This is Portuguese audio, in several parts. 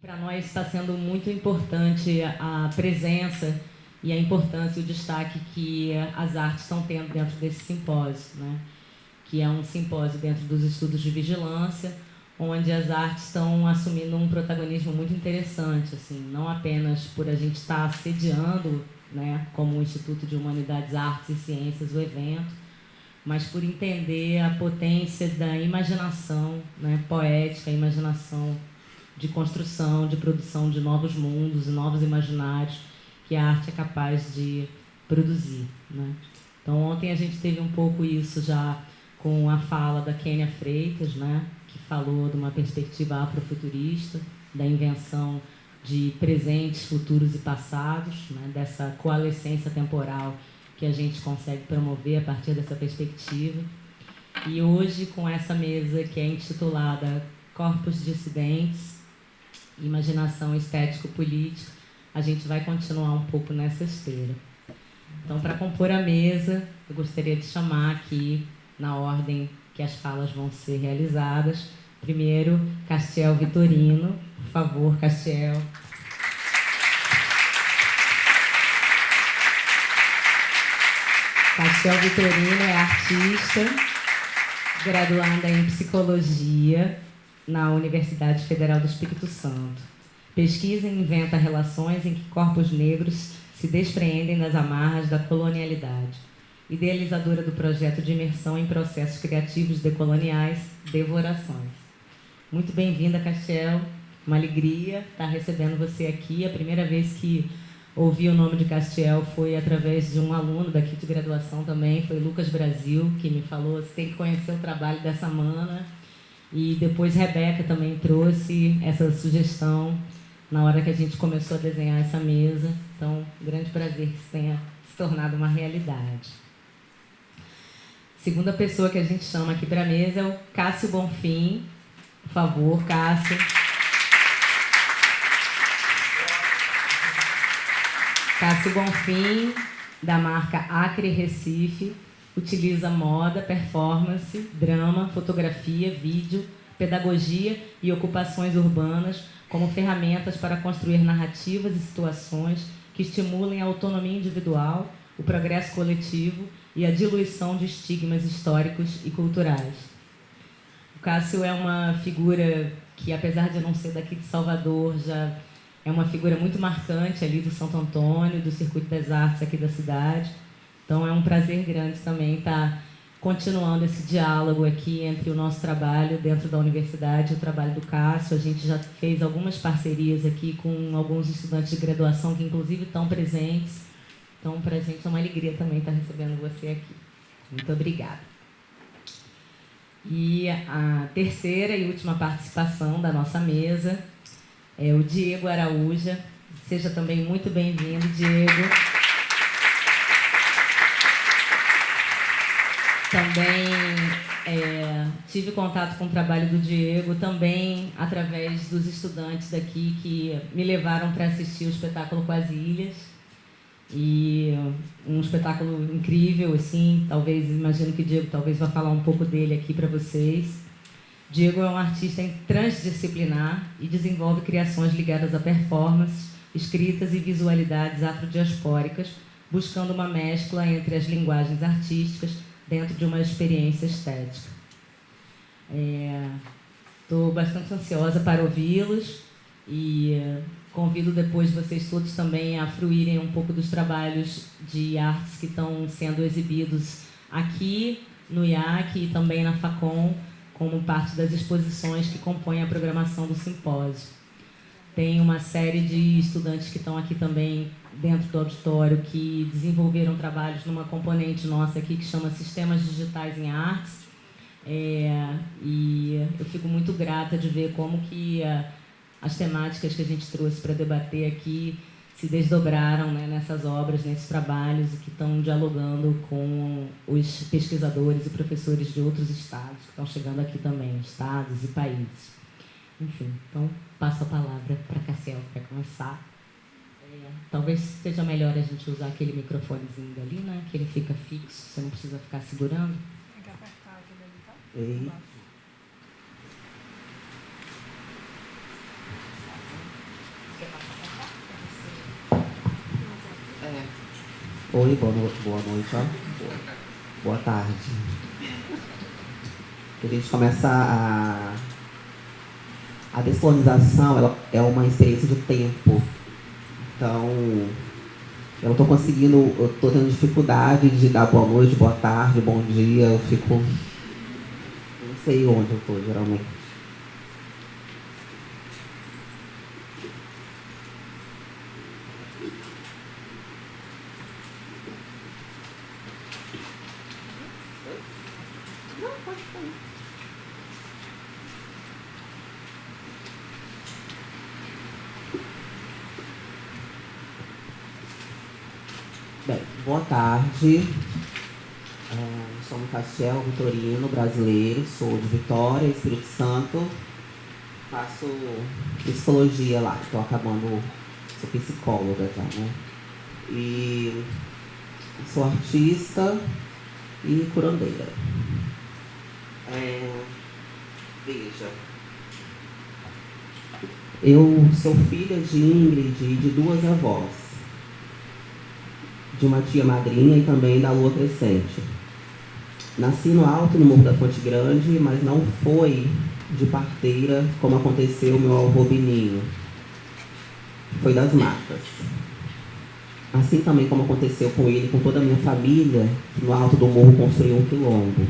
Para nós está sendo muito importante a presença e a importância e o destaque que as artes estão tendo dentro desse simpósio, né? Que é um simpósio dentro dos estudos de vigilância, onde as artes estão assumindo um protagonismo muito interessante, assim, não apenas por a gente estar sediando, né, como o Instituto de Humanidades, Artes e Ciências, o evento, mas por entender a potência da imaginação, né, poética, a imaginação de construção, de produção de novos mundos e novos imaginários que a arte é capaz de produzir, né? Então, ontem a gente teve um pouco isso já com a fala da Kênia Freitas, né, que falou de uma perspectiva afrofuturista, da invenção de presentes, futuros e passados, né, dessa coalescência temporal que a gente consegue promover a partir dessa perspectiva. E hoje, com essa mesa que é intitulada Corpos Dissidentes, Imaginação Estético-Política, a gente vai continuar um pouco nessa esteira. Então, para compor a mesa, eu gostaria de chamar aqui, na ordem que as falas vão ser realizadas, primeiro, Castiel Vitorino. Por favor, Castiel. Castiel Vitorino é artista, graduanda em Psicologia na Universidade Federal do Espírito Santo. Pesquisa e inventa relações em que corpos negros se despreendem das amarras da colonialidade. Idealizadora do projeto de imersão em processos criativos decoloniais, Devorações. Muito bem-vinda, Castiel. Uma alegria estar recebendo você aqui. A primeira vez que ouvi o nome de Castiel foi através de um aluno daqui de graduação também, foi Lucas Brasil, que me falou: você tem que conhecer o trabalho dessa mana. E depois Rebeca também trouxe essa sugestão na hora que a gente começou a desenhar essa mesa. Então, grande prazer que isso tenha se tornado uma realidade. Segunda pessoa que a gente chama aqui para a mesa é o Cássio Bonfim. Por favor, Cássio. Cássio Bonfim, da marca Acre Recife, utiliza moda, performance, drama, fotografia, vídeo, pedagogia e ocupações urbanas como ferramentas para construir narrativas e situações que estimulem a autonomia individual, o progresso coletivo e a diluição de estigmas históricos e culturais. O Cássio é uma figura que, apesar de não ser daqui de Salvador, já é uma figura muito marcante ali do Santo Antônio, do Circuito das Artes aqui da cidade. Então, é um prazer grande também estar continuando esse diálogo aqui entre o nosso trabalho dentro da universidade e o trabalho do Cássio. A gente já fez algumas parcerias aqui com alguns estudantes de graduação que, inclusive, estão presentes. Então, para a gente é uma alegria também estar recebendo você aqui. Muito obrigada. E a terceira e última participação da nossa mesa é o Diego Araújo. Seja também muito bem-vindo, Diego. Também tive contato com o trabalho do Diego, também através dos estudantes daqui que me levaram para assistir o espetáculo Com as Ilhas. E um espetáculo incrível, assim, talvez, imagino que o Diego talvez vá falar um pouco dele aqui para vocês. Diego é um artista transdisciplinar e desenvolve criações ligadas a performances, escritas e visualidades afrodiaspóricas, buscando uma mescla entre as linguagens artísticas dentro de uma experiência estética. Estou bastante ansiosa para ouvi-los e convido depois vocês todos também a fruírem um pouco dos trabalhos de artes que estão sendo exibidos aqui no IAC e também na FACOM, como parte das exposições que compõem a programação do simpósio. Tem uma série de estudantes que estão aqui também dentro do auditório que desenvolveram trabalhos numa componente nossa aqui que chama Sistemas Digitais em Artes. E eu fico muito grata de ver como que as temáticas que a gente trouxe para debater aqui se desdobraram, né, nessas obras, nesses trabalhos, e que estão dialogando com os pesquisadores e professores de outros estados que estão chegando aqui também, estados e países. Enfim, então passo a palavra para Castiel para começar. Talvez seja melhor a gente usar aquele microfonezinho dali, né, que ele fica fixo, você não precisa ficar segurando. Tem que apertar aquele ali, tá? Oi, boa noite, ó. Boa tarde. A gente começa a descolonização, ela é uma experiência de tempo. Então, eu não estou conseguindo, eu estou tendo dificuldade de dar boa noite, boa tarde, bom dia. Eu fico, não sei onde eu estou, geralmente. Bem, boa tarde. Sou Castiel Vitorino, brasileiro, sou de Vitória, Espírito Santo. Faço psicologia lá, estou acabando, sou psicóloga já, né? E sou artista e curandeira. Veja, eu sou filha de Ingrid e de duas avós, de uma tia madrinha e também da lua crescente. Nasci no alto, no Morro da Fonte Grande, mas não foi de parteira, como aconteceu meu avô Bininho. Foi das matas. Assim também como aconteceu com ele, com toda a minha família, que no alto do morro construiu um quilombo.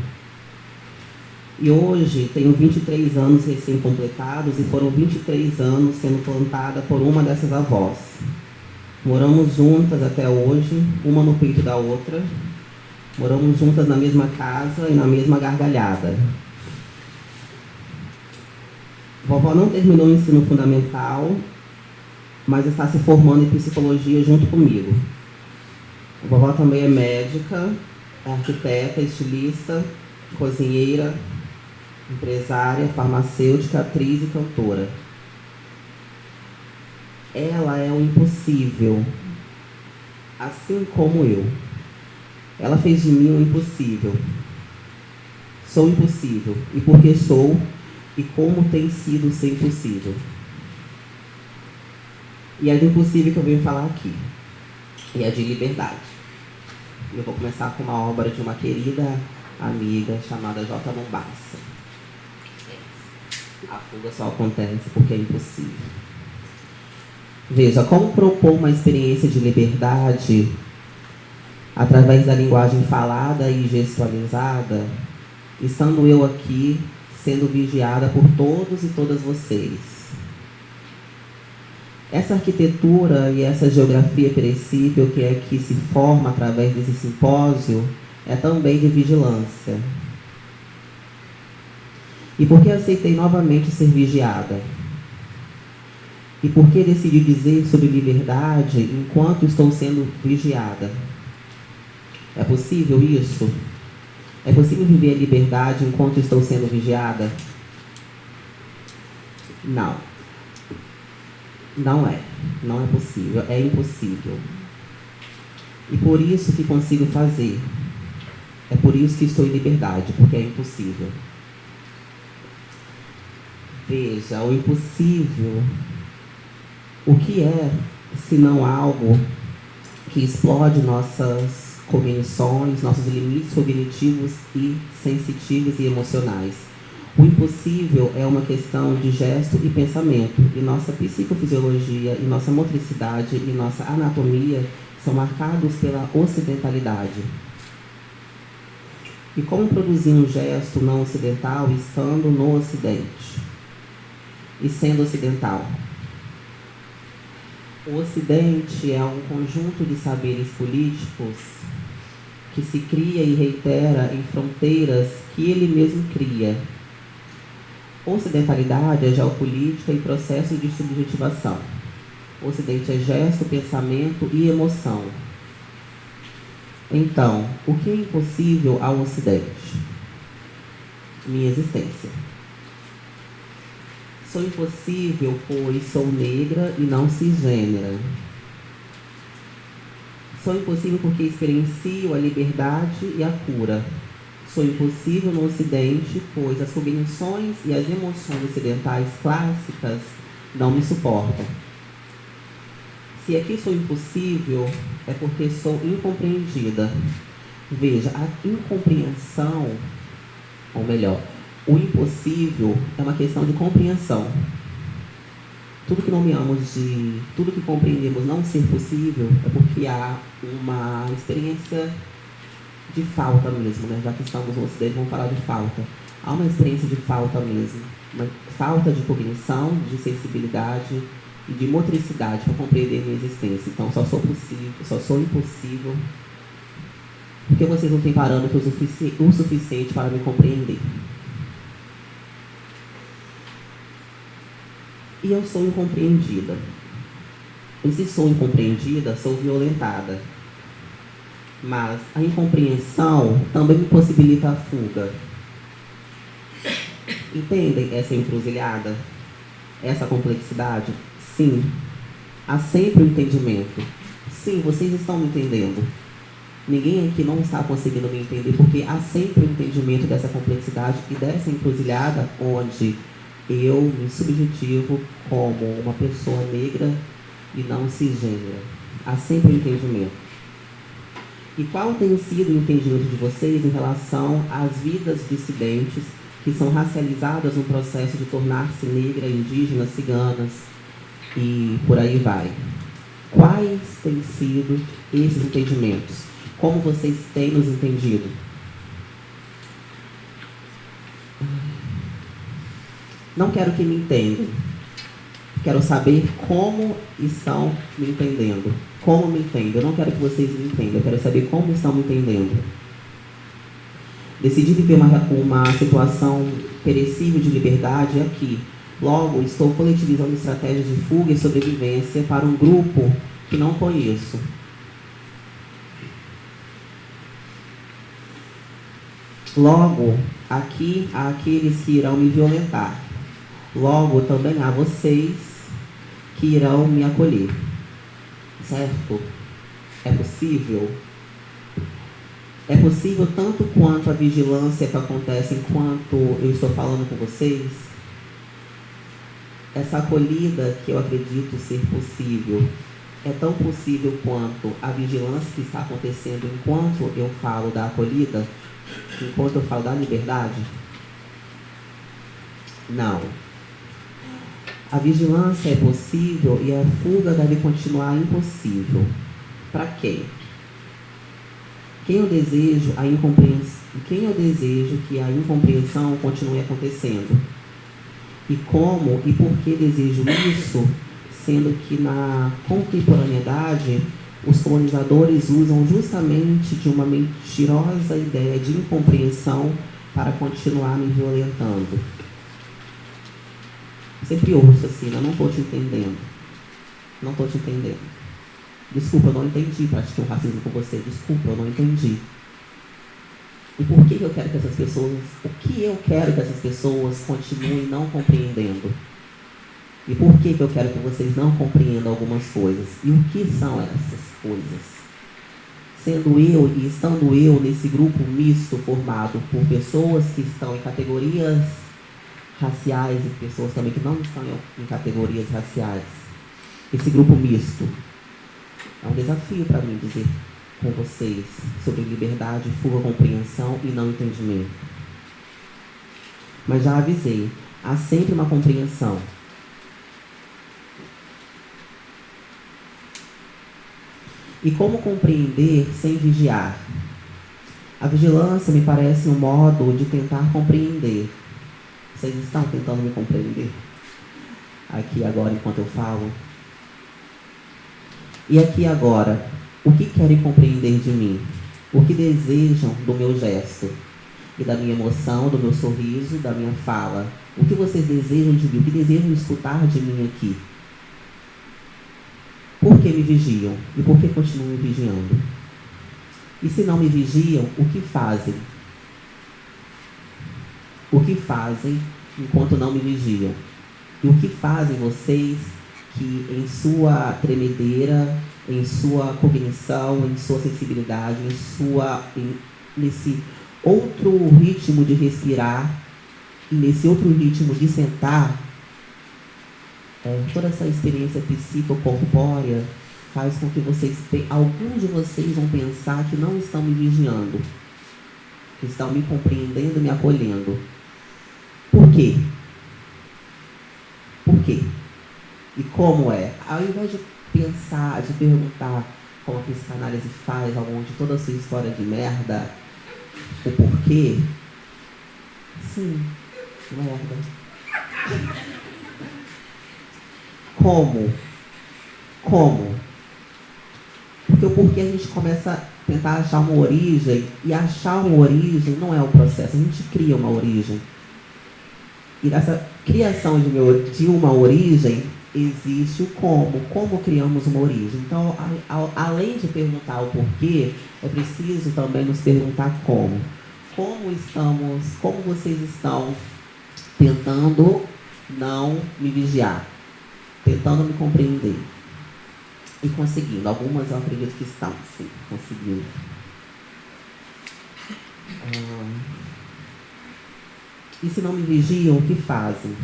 E hoje tenho 23 anos recém-completados e foram 23 anos sendo plantada por uma dessas avós. Moramos juntas até hoje, uma no peito da outra. Moramos juntas na mesma casa e na mesma gargalhada. Vovó não terminou o ensino fundamental, mas está se formando em psicologia junto comigo. A vovó também é médica, é arquiteta, estilista, cozinheira, empresária, farmacêutica, atriz e cantora. Ela é o impossível, assim como eu. Ela fez de mim o impossível. Sou impossível, e porque sou, e como tem sido ser impossível. E é do impossível que eu venho falar aqui. E é de liberdade. Eu vou começar com uma obra de uma querida amiga chamada J. Mombassa. A fuga só acontece porque é impossível. Veja, como propor uma experiência de liberdade através da linguagem falada e gestualizada, estando eu aqui sendo vigiada por todos e todas vocês. Essa arquitetura e essa geografia perecível que aqui se forma através desse simpósio é também de vigilância. E por que aceitei novamente ser vigiada? E por que decidi dizer sobre liberdade enquanto estou sendo vigiada? É possível isso? É possível viver a liberdade enquanto estou sendo vigiada? Não. Não é. Não é possível. É impossível. E por isso que consigo fazer. É por isso que estou em liberdade, porque é impossível. Veja, o impossível, o que é, se não algo que explode nossas cognições, nossos limites cognitivos e sensitivos e emocionais? O impossível é uma questão de gesto e pensamento, e nossa psicofisiologia, e nossa motricidade, e nossa anatomia são marcados pela ocidentalidade. E como produzir um gesto não ocidental estando no Ocidente e sendo ocidental? O Ocidente é um conjunto de saberes políticos que se cria e reitera em fronteiras que ele mesmo cria. Ocidentalidade é geopolítica e processo de subjetivação. O Ocidente é gesto, pensamento e emoção. Então, o que é impossível ao Ocidente? Minha existência. Sou impossível, pois sou negra e não cisgênera. Sou impossível porque experiencio a liberdade e a cura. Sou impossível no Ocidente, pois as cognições e as emoções ocidentais clássicas não me suportam. Se aqui sou impossível, é porque sou incompreendida. Veja, a incompreensão, ou melhor, o impossível é uma questão de compreensão. Tudo que nomeamos de, tudo que compreendemos não ser possível é porque há uma experiência de falta mesmo, né? Já que estamos no Ocidente, vamos falar de falta. Há uma experiência de falta mesmo, uma falta de cognição, de sensibilidade e de motricidade para compreender a minha existência. Então, só sou impossível porque vocês não têm parâmetros o suficiente para me compreender. E eu sou incompreendida. E se sou incompreendida, sou violentada. Mas a incompreensão também me possibilita a fuga. Entendem essa encruzilhada? Essa complexidade? Sim. Há sempre o entendimento. Sim, vocês estão me entendendo. Ninguém aqui não está conseguindo me entender, porque há sempre o entendimento dessa complexidade e dessa encruzilhada onde eu me subjetivo como uma pessoa negra e não cisgênera. Há sempre o entendimento. E qual tem sido o entendimento de vocês em relação às vidas dissidentes que são racializadas no processo de tornar-se negra, indígenas, ciganas e por aí vai? Quais têm sido esses entendimentos? Como vocês têm nos entendido? Não quero que me entendam. Quero saber como estão me entendendo. Como me entendem. Eu não quero que vocês me entendam. Eu quero saber como estão me entendendo. Decidi viver uma situação perecível de liberdade aqui. Logo, estou coletivizando estratégias de fuga e sobrevivência para um grupo que não conheço. Logo, aqui há aqueles que irão me violentar. Logo, também há vocês que irão me acolher. Certo? É possível? É possível tanto quanto a vigilância que acontece enquanto eu estou falando com vocês? Essa acolhida que eu acredito ser possível é tão possível quanto a vigilância que está acontecendo enquanto eu falo da acolhida? Enquanto eu falo da liberdade? Não. A vigilância é possível e a fuga deve continuar impossível. Para quem? Quem eu desejo que a incompreensão continue acontecendo? E como e por que desejo isso, sendo que na contemporaneidade os colonizadores usam justamente de uma mentirosa ideia de incompreensão para continuar me violentando? Sempre ouço assim, eu não estou te entendendo. Não estou te entendendo. Desculpa, eu não entendi, pratiquei um racismo com você. Desculpa, eu não entendi. E por que eu quero que essas pessoas, o que eu quero que essas pessoas continuem não compreendendo? E por que eu quero que vocês não compreendam algumas coisas? E o que são essas coisas? Sendo eu e estando eu nesse grupo misto formado por pessoas que estão em categorias raciais e pessoas também que não estão em categorias raciais. Esse grupo misto é um desafio para mim dizer com vocês sobre liberdade, fuga, compreensão e não entendimento. Mas já avisei, há sempre uma compreensão. E como compreender sem vigiar? A vigilância me parece um modo de tentar compreender. Vocês estão tentando me compreender? Aqui agora, enquanto eu falo. E aqui agora, o que querem compreender de mim? O que desejam do meu gesto? E da minha emoção, do meu sorriso, da minha fala? O que vocês desejam de mim? O que desejam escutar de mim aqui? Por que me vigiam? E por que continuam me vigiando? E se não me vigiam, o que fazem? O que fazem enquanto não me vigiam? E o que fazem vocês que em sua tremedeira, em sua cognição, em sua sensibilidade, nesse outro ritmo de respirar e nesse outro ritmo de sentar, toda essa experiência psicocorpórea faz com que alguns de vocês vão pensar que não estão me vigiando, que estão me compreendendo, me acolhendo. Por quê? Por quê? E como é? Ao invés de pensar, de perguntar como a psicanálise faz, ao longo de toda a sua história de merda, o porquê, sim, merda. Como? Porque o porquê a gente começa a tentar achar uma origem, e achar uma origem não é o processo, a gente cria uma origem. E nessa criação de uma origem, existe o como criamos uma origem. Então, além de perguntar o porquê, é preciso também nos perguntar como. Como vocês estão tentando não me vigiar, tentando me compreender e conseguindo. Algumas eu acredito que estão, sim, conseguindo. E se não me vigiam, o que fazem?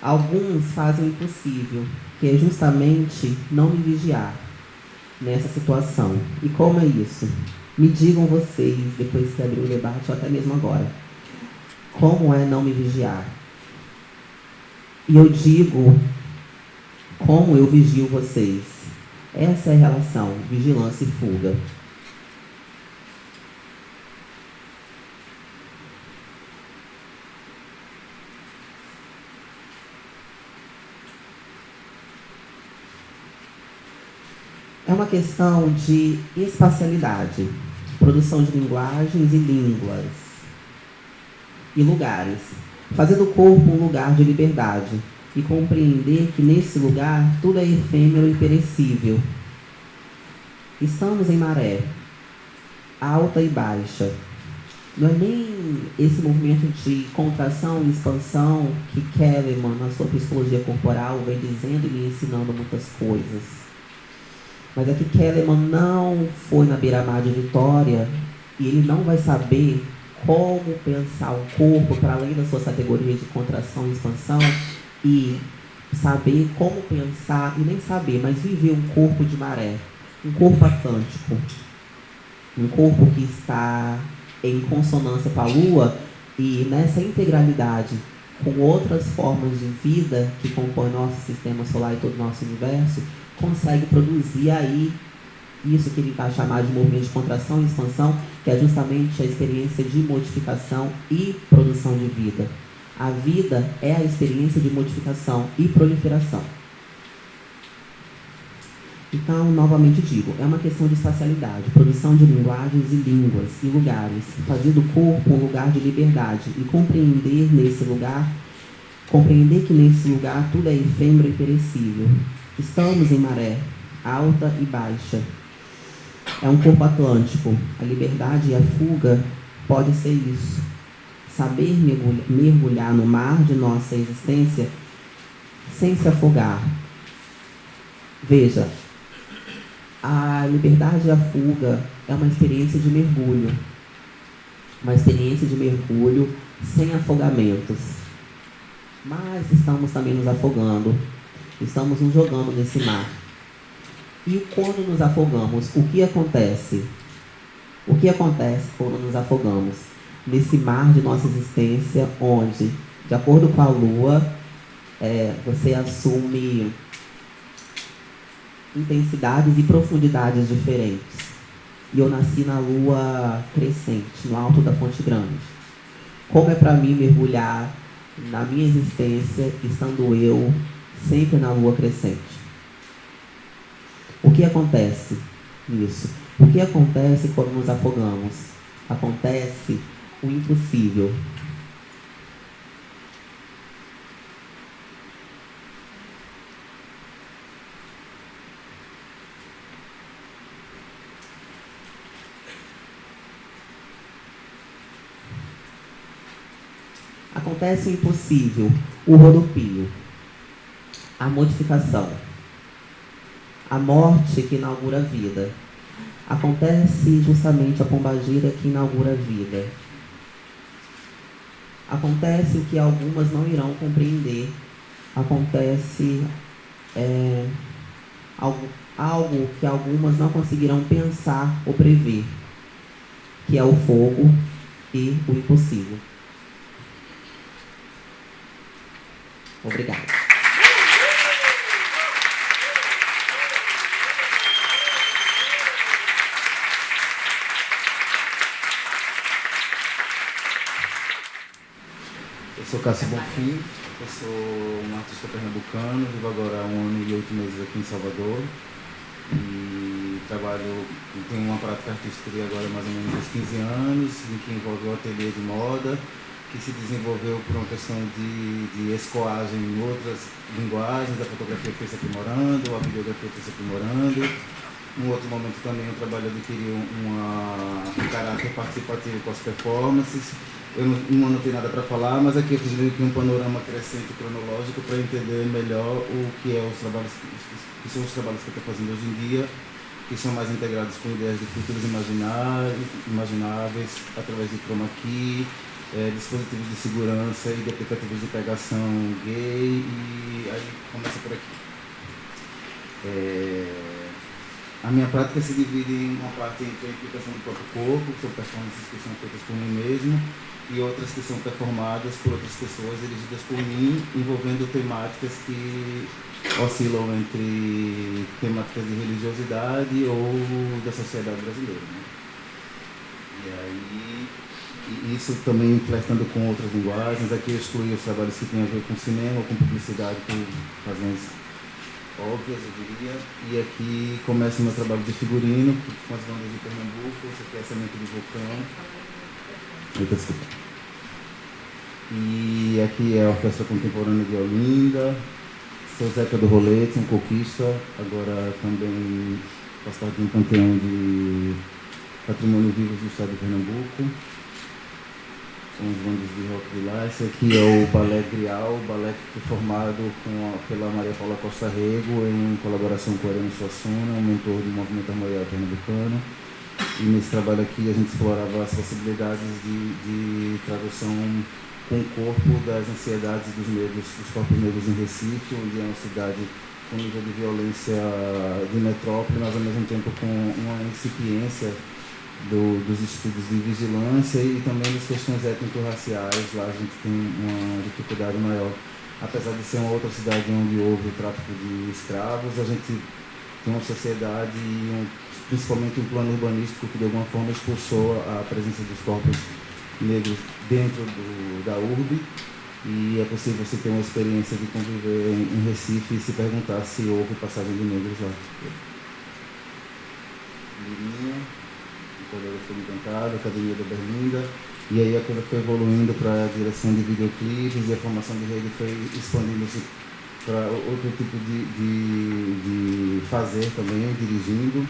Alguns fazem o impossível, que é justamente não me vigiar nessa situação. E como é isso? Me digam vocês, depois que abrir o debate, ou até mesmo agora. Como é não me vigiar? E eu digo, como eu vigio vocês? Essa é a relação, vigilância e fuga. É uma questão de espacialidade, produção de linguagens e línguas, e lugares. Fazer do corpo um lugar de liberdade e compreender que nesse lugar tudo é efêmero e perecível. Estamos em maré, alta e baixa. Não é nem esse movimento de contração e expansão que Kahneman, na sua psicologia corporal, vem dizendo e me ensinando muitas coisas. Mas é que Kahneman não foi na beira-mar de Vitória e ele não vai saber como pensar o corpo para além das suas categorias de contração e expansão e saber como pensar, e nem saber, mas viver um corpo de maré, um corpo atlântico, um corpo que está em consonância com a Lua e nessa integralidade com outras formas de vida que compõem nosso sistema solar e todo o nosso universo, consegue produzir aí isso que ele vai chamar de movimento de contração e expansão, que é justamente a experiência de modificação e produção de vida. A vida é a experiência de modificação e proliferação. Então, novamente digo, é uma questão de espacialidade, produção de linguagens e línguas e lugares, fazer do corpo um lugar de liberdade e compreender que nesse lugar tudo é efêmero e perecível. Estamos em maré, alta e baixa. É um corpo atlântico. A liberdade e a fuga pode ser isso. Saber mergulhar no mar de nossa existência sem se afogar. Veja, a liberdade e a fuga é uma experiência de mergulho. Uma experiência de mergulho sem afogamentos. Mas estamos também nos afogando. Estamos nos jogando nesse mar. E quando nos afogamos, o que acontece? O que acontece quando nos afogamos? Nesse mar de nossa existência, onde, de acordo com a Lua, você assume intensidades e profundidades diferentes. E eu nasci na Lua crescente, no alto da Fonte Grande. Como é para mim mergulhar na minha existência, estando eu sempre na Lua crescente? O que acontece nisso? O que acontece quando nos afogamos? Acontece o impossível. Acontece o impossível, o rodopio, a modificação, a morte que inaugura a vida. Acontece justamente a pombagira que inaugura a vida. Acontece o que algumas não irão compreender. Acontece algo que algumas não conseguirão pensar ou prever, que é o fogo e o impossível. Obrigada. Eu sou Cássio Bonfim, eu sou um artista pernambucano, vivo agora há 1 ano e 8 meses aqui em Salvador e tenho uma prática artística de agora mais ou menos uns 15 anos, em que envolve o ateliê de moda, que se desenvolveu por uma questão de escoagem em outras linguagens, a fotografia foi se aprimorando, a videografia foi se aprimorando. Num outro momento também o trabalho adquiriu um caráter participativo com as performances. Eu não anotei nada para falar, mas aqui eu fiz meio que um panorama crescente cronológico para entender melhor o que é os trabalhos, que são os trabalhos que eu estou fazendo hoje em dia, que são mais integrados com ideias de futuros imagináveis, através de chroma key, dispositivos de segurança e de aplicativos de pegação gay, e aí começa por aqui. A minha prática se divide em uma parte entre a implicação do próprio corpo, que são performances que são feitas por mim mesmo, e outras que são performadas por outras pessoas, dirigidas por mim, envolvendo temáticas que oscilam entre temáticas de religiosidade ou da sociedade brasileira, né? E aí, isso também flertando com outras linguagens. Aqui eu excluí os trabalhos que têm a ver com cinema, com publicidade, por razões óbvias, eu diria. E aqui começa o meu trabalho de figurino, com as bandas de Pernambuco. Isso aqui é a Semente do Vulcão. E aqui é a Orquestra Contemporânea de Olinda. Sou Zeca do Rolete, um coquista. Agora também faço parte de um panteão de patrimônio vivo do estado de Pernambuco. São os bandos de rock de lá. Esse aqui é o Balé Grial, o balé que foi formado pela Maria Paula Costa Rego, em colaboração com o Ariano Suassuna, um mentor do movimento armorial pernambucano. E nesse trabalho aqui a gente explorava as possibilidades de tradução com o corpo das ansiedades e dos medos dos corpos negros em Recife, onde é uma cidade com nível de violência de metrópole, mas ao mesmo tempo com uma incipiência dos estudos de vigilância e também das questões étnico-raciais. Lá a gente tem uma dificuldade maior. Apesar de ser uma outra cidade onde houve o tráfico de escravos, a gente tem uma sociedade principalmente um plano urbanístico que de alguma forma expulsou a presença dos corpos negros dentro da urbe, e é possível você ter uma experiência de conviver em Recife e se perguntar se houve passagem de negros lá. Lirinha, Coreografia Encantada, Academia da Berlinda, e aí a coisa foi evoluindo para a direção de videoclipes e a formação de rede foi expandindo-se para outro tipo de fazer também, dirigindo,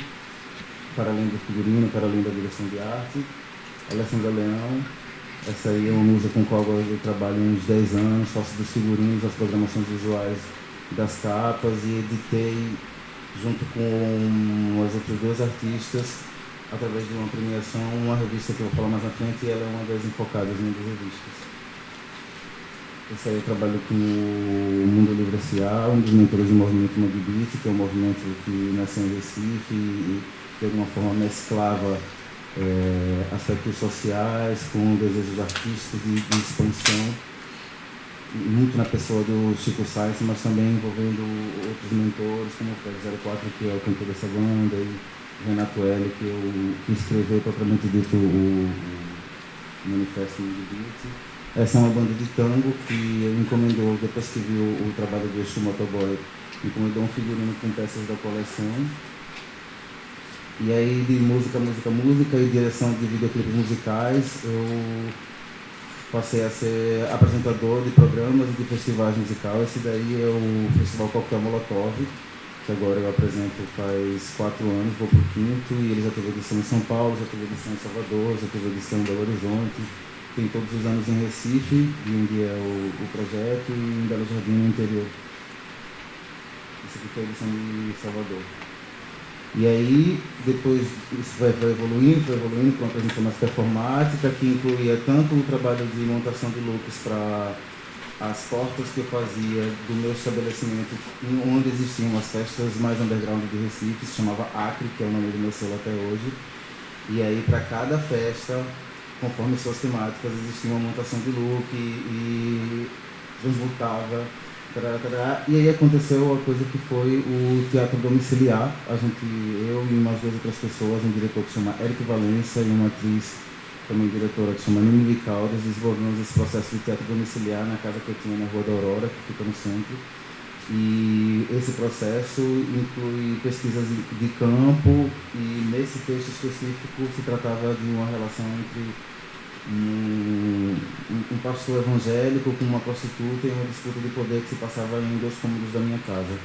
para além do figurino, para além da direção de arte. Alessandra Leão, essa aí é uma musa com a qual eu trabalho há uns 10 anos, faço dos figurinos, as programações visuais das capas, e editei junto com as outras duas artistas, através de uma premiação, uma revista que eu vou falar mais na frente, e ela é uma das enfocadas em uma das revistas. Esse aí eu trabalho com o Mundo Livre S.A., um dos mentores do movimento Mogbit, que é um movimento que nasceu em Recife e de alguma forma mesclava aspectos sociais com desejos artísticos de expansão, muito na pessoa do Chico Sainz, mas também envolvendo outros mentores, como o Fred 04, que é o cantor dessa banda, e Renato L, que escreveu propriamente dito o Manifesto Mogbit. Essa é uma banda de tango que encomendou, depois que viu o trabalho do Exu Motoboy, encomendou um figurino com peças da coleção. E aí, de música e direção de videoclipes musicais, eu passei a ser apresentador de programas e de festivais musicais. Esse daí é o Festival Coquetel Molotov, que agora eu apresento faz 4 anos, vou pro 5º, e ele já teve edição em São Paulo, já teve edição em Salvador, já teve edição em Belo Horizonte, tem todos os anos em Recife, de onde é o projeto, e em Belo Jardim, no interior. Esse aqui foi a edição de Salvador. E aí, depois isso foi evoluindo para uma presença mais performática, que incluía tanto o trabalho de montação de looks para as portas que eu fazia do meu estabelecimento, onde existiam as festas mais underground de Recife, se chamava Acre, que é o nome do meu selo até hoje. E aí, para cada festa, conforme suas temáticas, existia uma montação de look e transmutava. E aí aconteceu a coisa que foi o teatro domiciliar. Eu e umas 2 outras pessoas, um diretor que se chama Eric Valença e uma atriz, também diretora, que se chama Nini Caldas, desenvolvemos esse processo de teatro domiciliar na casa que eu tinha na Rua da Aurora, que fica no centro. E esse processo inclui pesquisas de campo, e nesse texto específico se tratava de uma relação entre um pastor evangélico com uma prostituta e uma disputa de poder que se passava em 2 cômodos da minha casa.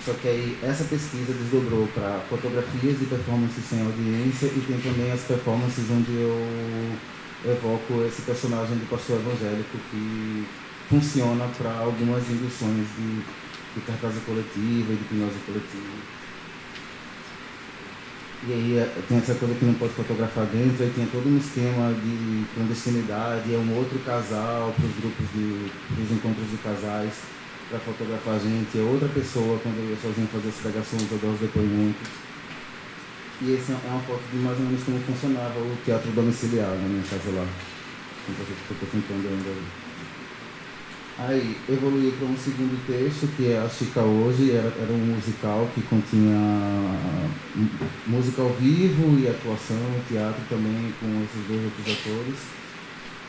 Só que aí essa pesquisa desdobrou para fotografias de performances sem audiência, e tem também as performances onde eu evoco esse personagem de pastor evangélico que funciona para algumas induções de cartaz coletiva e de hipnose coletiva. E aí tem essa coisa que não pode fotografar dentro, aí tinha todo um esquema de clandestinidade, é um outro casal para os grupos dos encontros de casais para fotografar a gente, é outra pessoa quando eu ia sozinho fazer as pregações ou dar os depoimentos. E essa é uma foto de mais ou menos como funcionava o teatro domiciliar na minha casa lá. Um projeto que eu estou tentando ainda. Aí evoluí para um segundo texto, que é A Chica Hoje, era um musical que continha música ao vivo e atuação, teatro também, com esses 2 outros atores.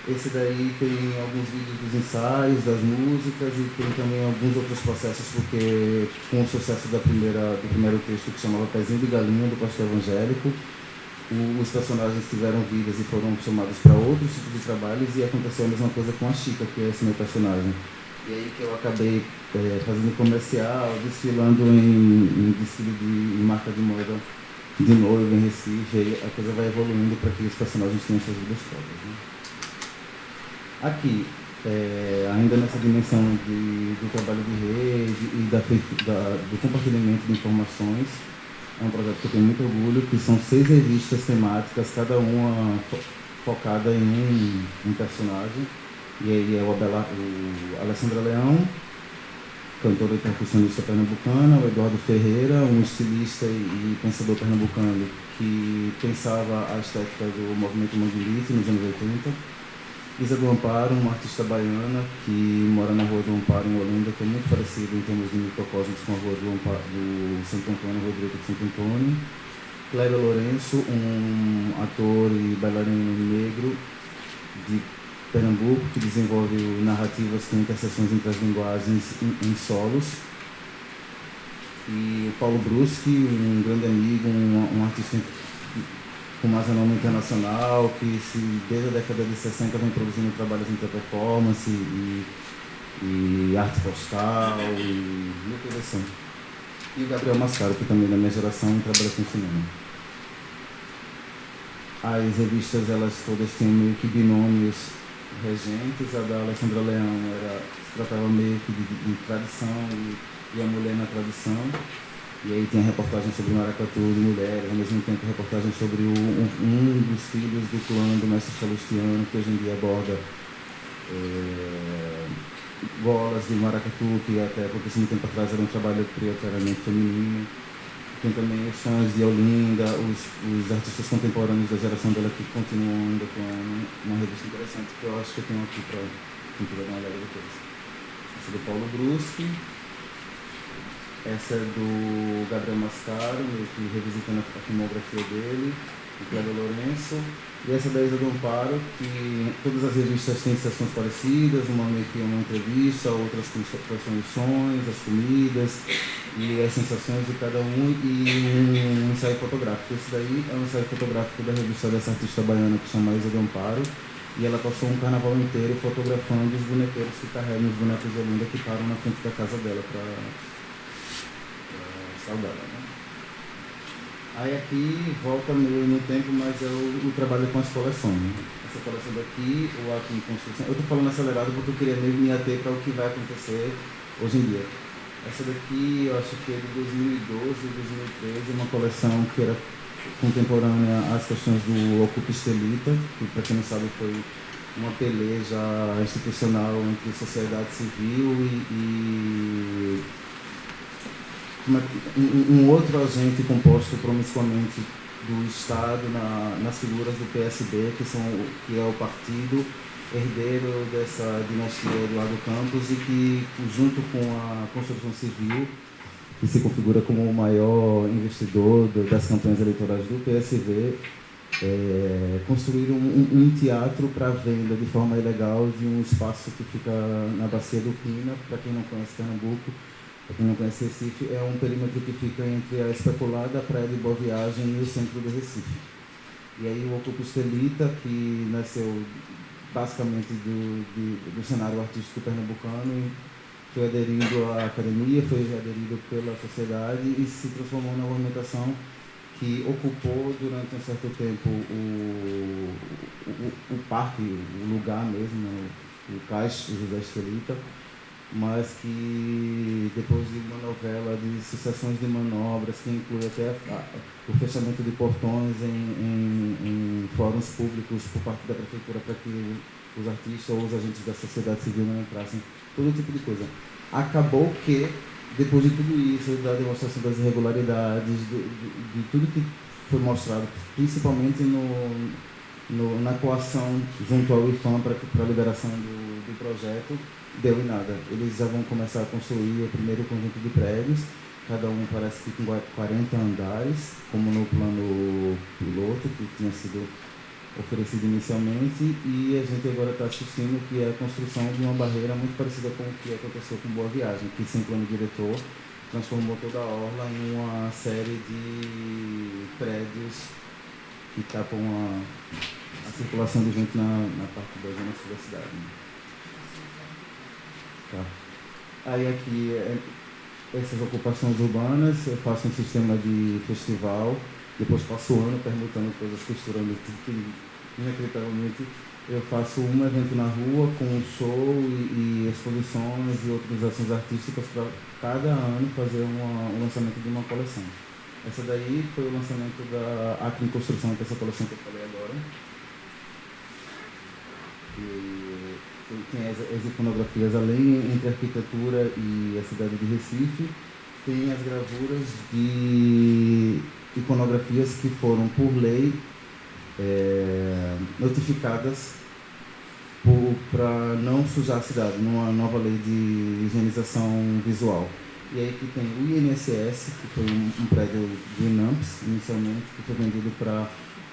Esse daí tem alguns vídeos dos ensaios, das músicas, e tem também alguns outros processos, porque com o sucesso do primeiro texto, que chamava Pezinho de Galinha, do pastor evangélico, os personagens tiveram vidas e foram chamados para outros tipos de trabalhos, e aconteceu a mesma coisa com a Chica, que é esse meu personagem. E aí que eu acabei fazendo comercial, desfilando em desfile em marca de moda de noiva em Recife, e aí a coisa vai evoluindo para que os personagens tenham suas vidas próprias, né? Aqui, ainda nessa dimensão do trabalho de rede e do compartilhamento de informações, é um projeto que eu tenho muito orgulho, que são 6 revistas temáticas, cada uma focada em um personagem. E aí é o Alessandra Leão, cantora e percussionista pernambucana, o Eduardo Ferreira, um estilista e pensador pernambucano que pensava a estética do movimento Manguilite nos anos 80. Isa do Amparo, uma artista baiana que mora na Rua do Amparo, em Olinda, que é muito parecido em termos de microcosmos com a Rua do Santo Antônio, Rua Direita de Santo Antônio. Cléber Lourenço, um ator e bailarino negro de Pernambuco, que desenvolve narrativas com interseções entre as linguagens em solos. E o Paulo Bruschi, um grande amigo, um artista com mais renome internacional, que desde a década de 60 vem produzindo trabalhos em performance e arte postal e muita coisa. E o Gabriel Mascaro, que também é da minha geração trabalha com cinema. As revistas, elas todas tinham meio que binômios regentes. A da Alessandra Leão se tratava meio que de tradição e a mulher na tradição. E aí tem a reportagem sobre maracatu de mulheres, ao mesmo tempo reportagem sobre um dos filhos do clã do mestre Salustiano, que hoje em dia aborda golas de maracatu, que até pouquíssimo tempo atrás era um trabalho prioritariamente feminino. Tem também os sons de Olinda, os artistas contemporâneos da geração dela que continuam ainda com uma revista interessante, que eu acho que eu tenho aqui para quem quiser dar uma olhada depois. Essa é do Paulo Bruschi. Essa é do Gabriel Mascaro, meio que revisitando a filmografia dele, o Cléber Lourenço. E essa da Isa do Amparo, que todas as revistas têm sessões parecidas, uma meio que uma entrevista, outras com soluções, as comidas e as sensações de cada um, e um ensaio fotográfico. Esse daí é um ensaio fotográfico da revista dessa artista baiana que chama Isa do Amparo, e ela passou um carnaval inteiro fotografando os bonequeiros que carregam os bonecos de Olinda que param na frente da casa dela para saudar, né? Aí aqui volta meio no tempo, mas é o trabalho com as coleções, né? Essa coleção daqui, o Aqui em Construção, eu estou falando acelerado porque eu queria mesmo me ater para o que vai acontecer hoje em dia. Essa daqui eu acho que é de 2012, 2013, uma coleção que era contemporânea às questões do Ocupa Estelita, que para quem não sabe foi uma peleja institucional entre sociedade civil e um outro agente composto promiscuamente do Estado nas figuras do PSB, que é o partido herdeiro dessa dinastia Eduardo Campos e que, junto com a construção civil, que se configura como o maior investidor das campanhas eleitorais do PSB, construíram um teatro para venda de forma ilegal de um espaço que fica na Bacia do Pina. Para quem não conhece Pernambuco, para quem não conhece Recife, é um perímetro que fica entre a especulada Praia de Boa Viagem e o centro do Recife. E aí o Ocupa Estelita, que nasceu basicamente do cenário artístico pernambucano, foi aderido à academia, foi aderido pela sociedade e se transformou numa movimentação que ocupou durante um certo tempo o parque, o lugar mesmo, o Cais José Estelita, mas que depois de uma novela de sucessões de manobras, que inclui até o fechamento de portões em fóruns públicos por parte da prefeitura para que os artistas ou os agentes da sociedade civil não entrassem, todo tipo de coisa. Acabou que, depois de tudo isso, da demonstração das irregularidades, de tudo que foi mostrado, principalmente na coação junto ao IFAM para a liberação do projeto, deu em nada. Eles já vão começar a construir o primeiro conjunto de prédios, cada um parece que com 40 andares, como no plano piloto, que tinha sido oferecido inicialmente, e a gente agora está assistindo que é a construção de uma barreira muito parecida com o que aconteceu com Boa Viagem, que sem plano diretor transformou toda a orla em uma série de prédios que tapam a circulação de gente na parte da zona sul da cidade. Tá. Aí aqui, essas ocupações urbanas, eu faço um sistema de festival, depois passo o ano permutando coisas, costurando tudo que inacreditavelmente eu faço um evento na rua com um show e exposições e outras ações artísticas para cada ano fazer um lançamento de uma coleção. Essa daí foi o lançamento da Acre em Construção, que é essa coleção que eu falei agora. E tem as iconografias, além entre a arquitetura e a cidade de Recife, tem as gravuras de iconografias que foram, por lei, notificadas para não sujar a cidade, numa nova lei de higienização visual. E aí que tem o INSS, que foi um prédio do INAMPS, inicialmente, que foi vendido para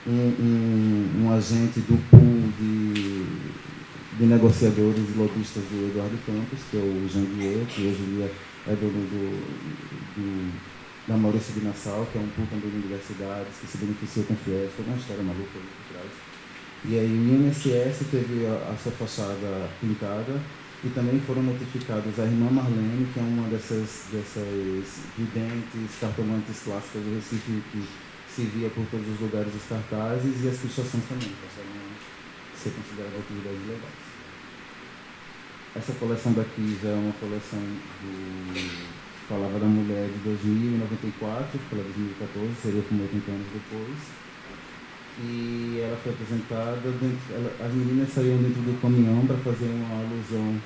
um agente do pool de negociadores e lobistas do Eduardo Campos, que é o Jean Guier, que hoje é dono da Maurício de Nassau, que é um pool também de universidades, que se beneficiou com FIES, toda uma história maluca ali por trás. E aí o INSS teve a sua fachada pintada, e também foram notificados a irmã Marlene, que é uma dessas videntes, cartomantes clássicas do Recife, que se via por todos os lugares os cartazes, e as pichações também, passaram a ser consideradas atividades legais. Essa coleção daqui já é uma coleção falava da mulher de 2094, pela 2014, seria como 80 anos depois. E ela foi apresentada, as meninas saíram dentro do caminhão para fazer uma alusão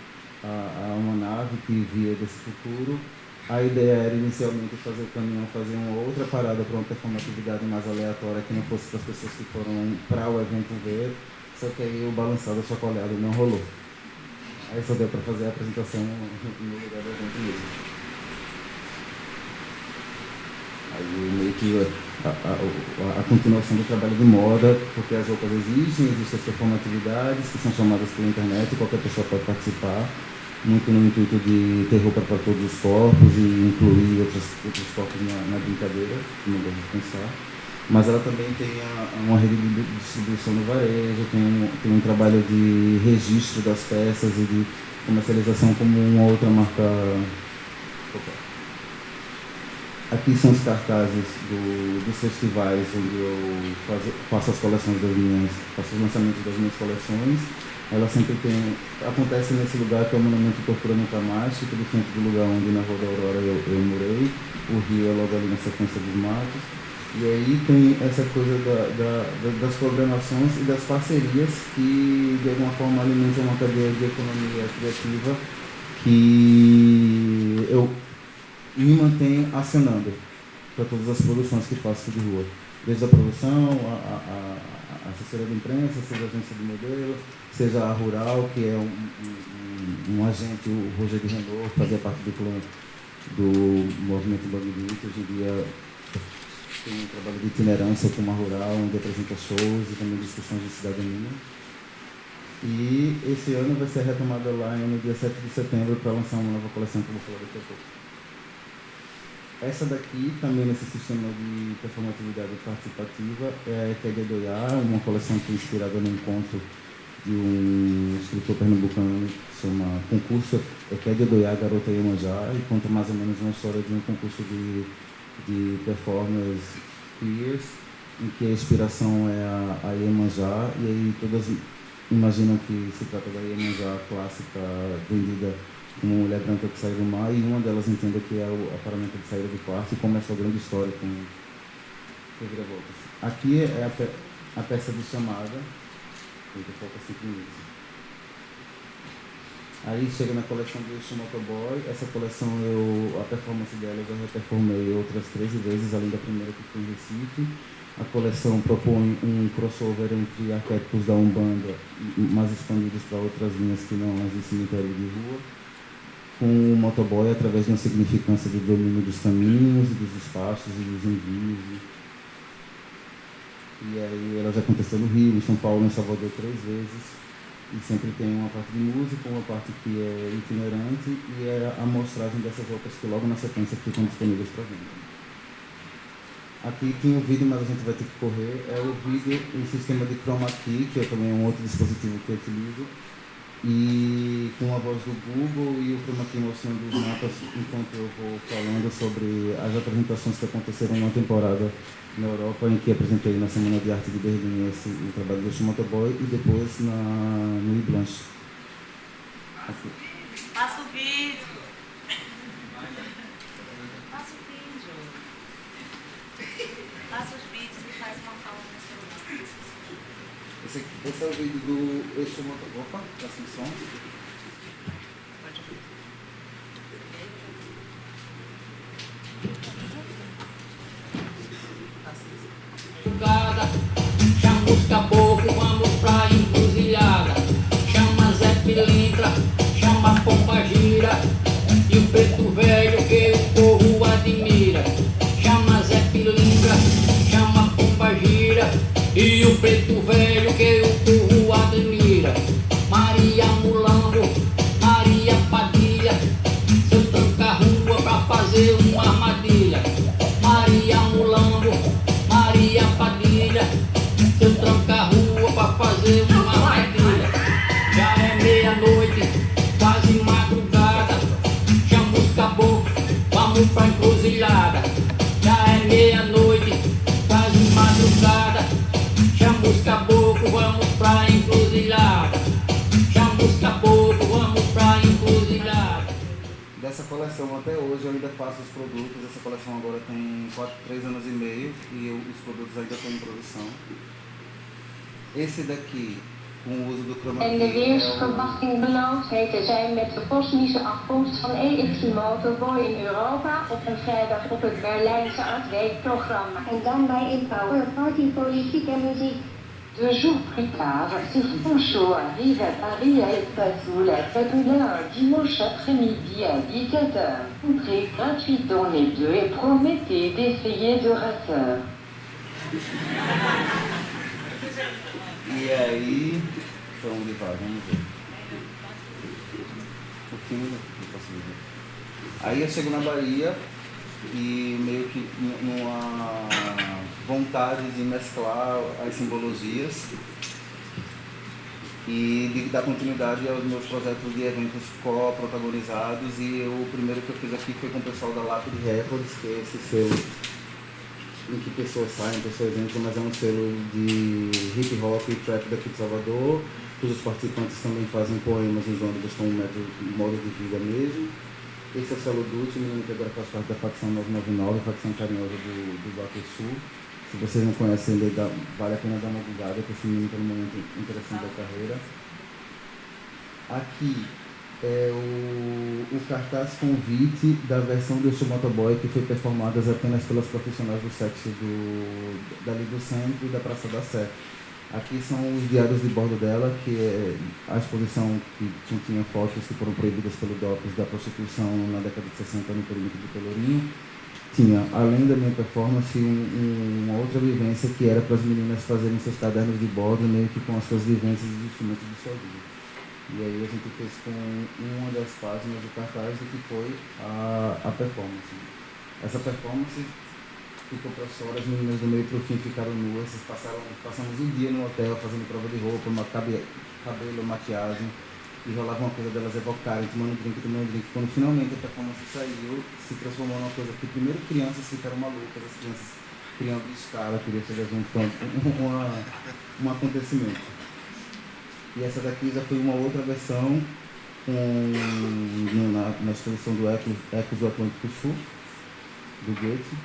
a uma nave que via desse futuro. A ideia era inicialmente fazer o caminhão fazer uma outra parada para uma performatividade mais aleatória, que não fosse para as pessoas que foram para o evento ver, só que aí o balançado chacoalhado não rolou. Aí só deu para fazer a apresentação no lugar do evento mesmo. Aí meio que a continuação do trabalho de moda, porque as roupas existem as performatividades que são chamadas pela internet, qualquer pessoa pode participar, muito no intuito de ter roupa para todos os corpos e incluir outros corpos na brincadeira, que não gosto de pensar. Mas ela também tem uma rede de distribuição no varejo, tem um trabalho de registro das peças e de comercialização como uma outra marca. Aqui são os cartazes dos festivais onde eu faço as coleções faço os lançamentos das minhas coleções. Ela sempre acontece nesse lugar que é o Monumento Tortura Nunca Mais, fica de frente do lugar onde na Rua da Aurora eu morei. O rio é logo ali na sequência dos matos. E aí tem essa coisa das programações e das parcerias que, de alguma forma, alimentam uma cadeia de economia criativa que eu me mantenho acionando para todas as produções que faço de rua. Desde a produção, a assessoria de imprensa, seja a agência de modelo, seja a Rural, que é um agente, o Roger de Renault, que fazia parte do movimento Bang. Hoje em dia tem um trabalho de itinerância com uma Rural, onde apresenta shows e também discussões de cidadania. E esse ano vai ser retomada lá no dia 7 de setembro para lançar uma nova coleção que eu vou falar daqui a pouco. Essa daqui, também nesse sistema de performatividade participativa, é a Ekédia Doiá, uma coleção que é inspirada no encontro de um escritor pernambucano que se chama Concurso Ekédia Doiá, Garota Iemanjá, e conta mais ou menos uma história de um concurso de performers queers, em que a inspiração é a Iemanjá, e aí todas imaginam que se trata da Iemanjá clássica vendida como uma mulher branca que sai do mar, e uma delas entende que é a ferramenta de saída do quarto, e começa a grande história com reviravoltas. Aqui é a peça de chamada, que falta 5 minutos. Aí chega na coleção do Exu Motoboy. Essa coleção, a performance dela eu já reperformei outras 13 vezes, além da primeira que foi em Recife. A coleção propõe um crossover entre arquétipos da Umbanda, mais expandidos para outras linhas que não as de cemitério de rua, com o motoboy através de uma significância do domínio dos caminhos, dos espaços e dos envios. E aí ela já aconteceu no Rio, em São Paulo, em Salvador 3 vezes. E sempre tem uma parte de música, uma parte que é itinerante e é a amostragem dessas roupas que logo na sequência ficam disponíveis para venda. Aqui tem o vídeo, mas a gente vai ter que correr. É o vídeo em sistema de chroma key, que é também um outro dispositivo que eu utilizo. E com a voz do Google e o chroma key mostrando os mapas enquanto eu vou falando sobre as apresentações que aconteceram na temporada na Europa, em que apresentei na Semana de Arte de Berlim o trabalho do Exu Motoboy e depois no Iblanche. Passa o vídeo. Passa o vídeo. Passa os vídeos e faz uma fala no celular. Esse é o vídeo do Exu Motoboy. Opa, tá sem som. Chama os caboclos, vamos pra encruzilhada. Chama Zé Pilintra, chama Pomba Gira e o preto velho que o povo admira. Chama Zé Pilintra, chama Pomba Gira e o preto velho que o povo admira. Maria Mulambo, Maria Padilha, seu tranca a rua pra fazer uma armadilha. Maria Mulambo, Maria Padilha, seu tranca a rua pra fazer uma armadilha. Já é meia-noite, quase madrugada. Chama os caboclos, vamos pra encruzilhada. Já é meia-noite, quase madrugada. Chama os caboclos, vamos pra encruzilhada. Chama os caboclos, vamos pra encruzilhada. Dessa coleção até hoje eu ainda faço os produtos. Essa coleção agora tem 3 anos e meio e os produtos ainda estão em produção. Esse daqui, com o uso do chroma En de weersverwachting beloofd te zijn met de kosmische afkomst van EXU Motoboy in Europa op een vrijdag op het Berlijnse Art Week-programma. En dan bij Empower Party politiek en muziek. 2 jours plus tard, ce Franchot arrive à Paris à Espacio La Fabula un dimanche après-midi à 17h. Entrée gratuite dans les deux et promettez d'essayer de rasseur. E aí, para onde vai? Vamos ver. O fim do posso ver. Aí eu chego na Bahia e meio que numa vontade de mesclar as simbologias e de dar continuidade aos meus projetos de eventos co-protagonizados. E o primeiro que eu fiz aqui foi com o pessoal da Lápide Records, que é esse selo em que pessoas saem, pessoas entram, mas é um selo de hip hop e trap daqui de Salvador, cujos participantes também fazem poemas nos ônibus com um modo de vida mesmo. Esse é o selo Dutti, menino que agora faz parte da facção 999, facção carinhosa do Baque Sul. Se vocês não conhecem ele, vale a pena dar uma olhada, porque esse menino está num momento interessante da carreira. Aqui é o cartaz convite da versão do Exu Motoboy, que foi performada apenas pelas profissionais do sexo dali do centro e da Praça da Sé. Aqui são os diários de bordo dela, que é a exposição que continha fotos que foram proibidas pelo DOPS da prostituição na década de 60 no perímetro de Pelourinho. Tinha, além da minha performance, uma outra vivência que era para as meninas fazerem seus cadernos de bordo, meio que com as suas vivências e instrumentos de sua vida. E aí a gente fez com uma das páginas do cartaz do que foi a performance. Essa performance ficou para fora, as meninas do meio para o fim ficaram nuas, passamos um dia no hotel fazendo prova de roupa, cabelo, maquiagem, e rolava uma coisa delas evocarem, tomando drink. Quando finalmente a performance saiu, se transformou numa coisa que primeiro crianças ficaram malucas, as crianças queriam escala, queriam chegar junto, um acontecimento. E essa daqui já foi uma outra versão na exposição do Ecos do Atlântico Sul, do Goethe,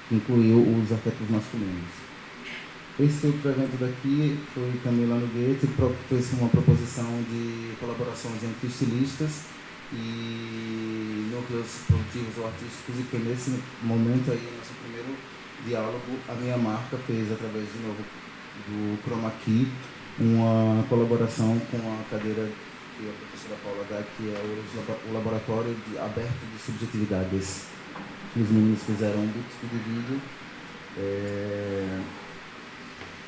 que incluiu os arquétipos masculinos. Esse outro evento daqui foi também lá no Goethe, fez uma proposição de colaborações entre estilistas e núcleos produtivos ou artísticos, e foi nesse momento aí, nosso primeiro diálogo, a minha marca fez, através de novo do Chroma Key, uma colaboração com a cadeira que a professora Paula dá, que é o Laboratório Aberto de Subjetividades. Os meninos fizeram um tipo de vídeo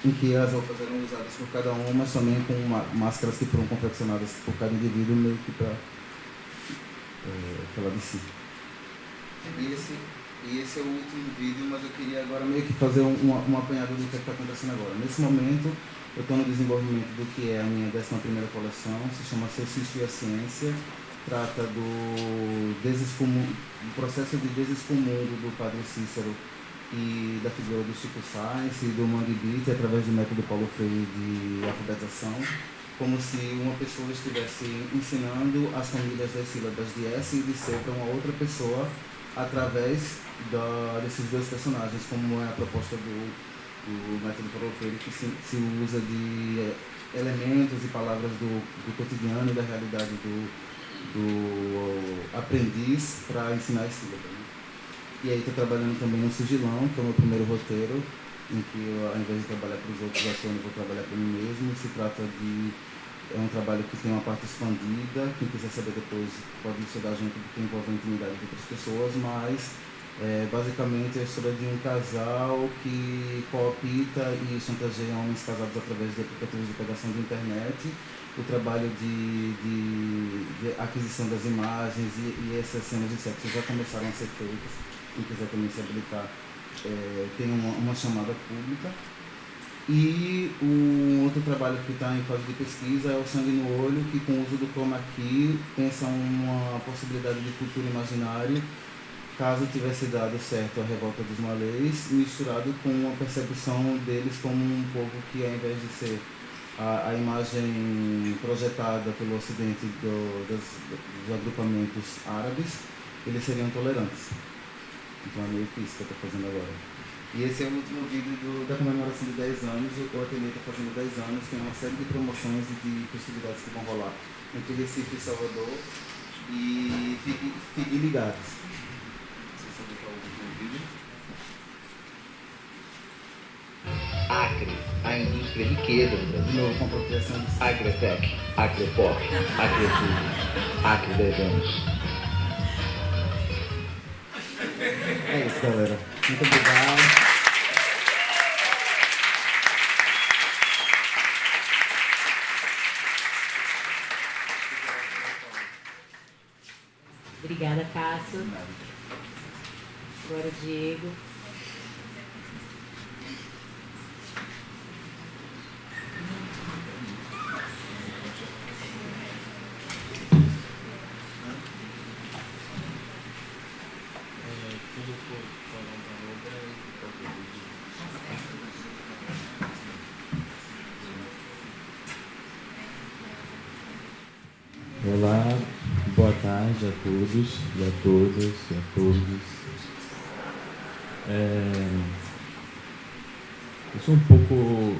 em que as roupas eram usadas por cada um, mas também com máscaras que foram confeccionadas por cada indivíduo, meio que para falar de si. E esse é o último vídeo, mas eu queria agora meio que fazer um apanhado do que está acontecendo agora. Nesse momento, eu estou no desenvolvimento do que é a minha 11ª coleção, se chama Seu Cício e a Ciência, trata do processo de desexcomundo do Padre Cícero e da figura do Chico Sainz e do Mangue Beat, através do método Paulo Freire de alfabetização, como se uma pessoa estivesse ensinando as famílias das sílabas de S e de C para uma outra pessoa através desses dois personagens, como é a proposta do método Paulo Freire, que se usa de elementos e palavras do cotidiano e da realidade do aprendiz para ensinar as sílabas. E aí estou trabalhando também no Sigilão, que é o meu primeiro roteiro, em que eu, ao invés de trabalhar para os outros atores, vou trabalhar para mim mesmo. Se trata de... é um trabalho que tem uma parte expandida, quem quiser saber depois pode chegar junto, porque envolve a intimidade de outras pessoas, mas basicamente é a história de um casal que coopta e chantageia homens casados através de aplicativos de pegação de internet. O trabalho de aquisição das imagens e essas cenas de sexo já começaram a ser feitas. Quem quiser também se habilitar, tem uma chamada pública. E o outro trabalho que está em fase de pesquisa é o Sangue no Olho, que com o uso do chroma key pensa uma possibilidade de futuro imaginário, caso tivesse dado certo a revolta dos malês, misturado com uma percepção deles como um povo que, ao invés de ser a imagem projetada pelo Ocidente dos agrupamentos árabes, eles seriam tolerantes. Então é meio que isso que eu estou fazendo agora. E esse é o último vídeo da comemoração de 10 anos. O ateliê está fazendo 10 anos, tem uma série de promoções e de festividades que vão rolar entre Recife e Salvador. E fiquem ligados. Vocês sabem qual é o último vídeo? Acre, a indústria riqueza do Brasil. De novo, com apropriação de Acretec, Acrepop, Acretudo, Acre 10 anos. É isso, galera. Muito obrigado. Obrigada, Cássio. Agora, Diego. Olá, boa tarde a todos e a todas e a todos. Eu sou um pouco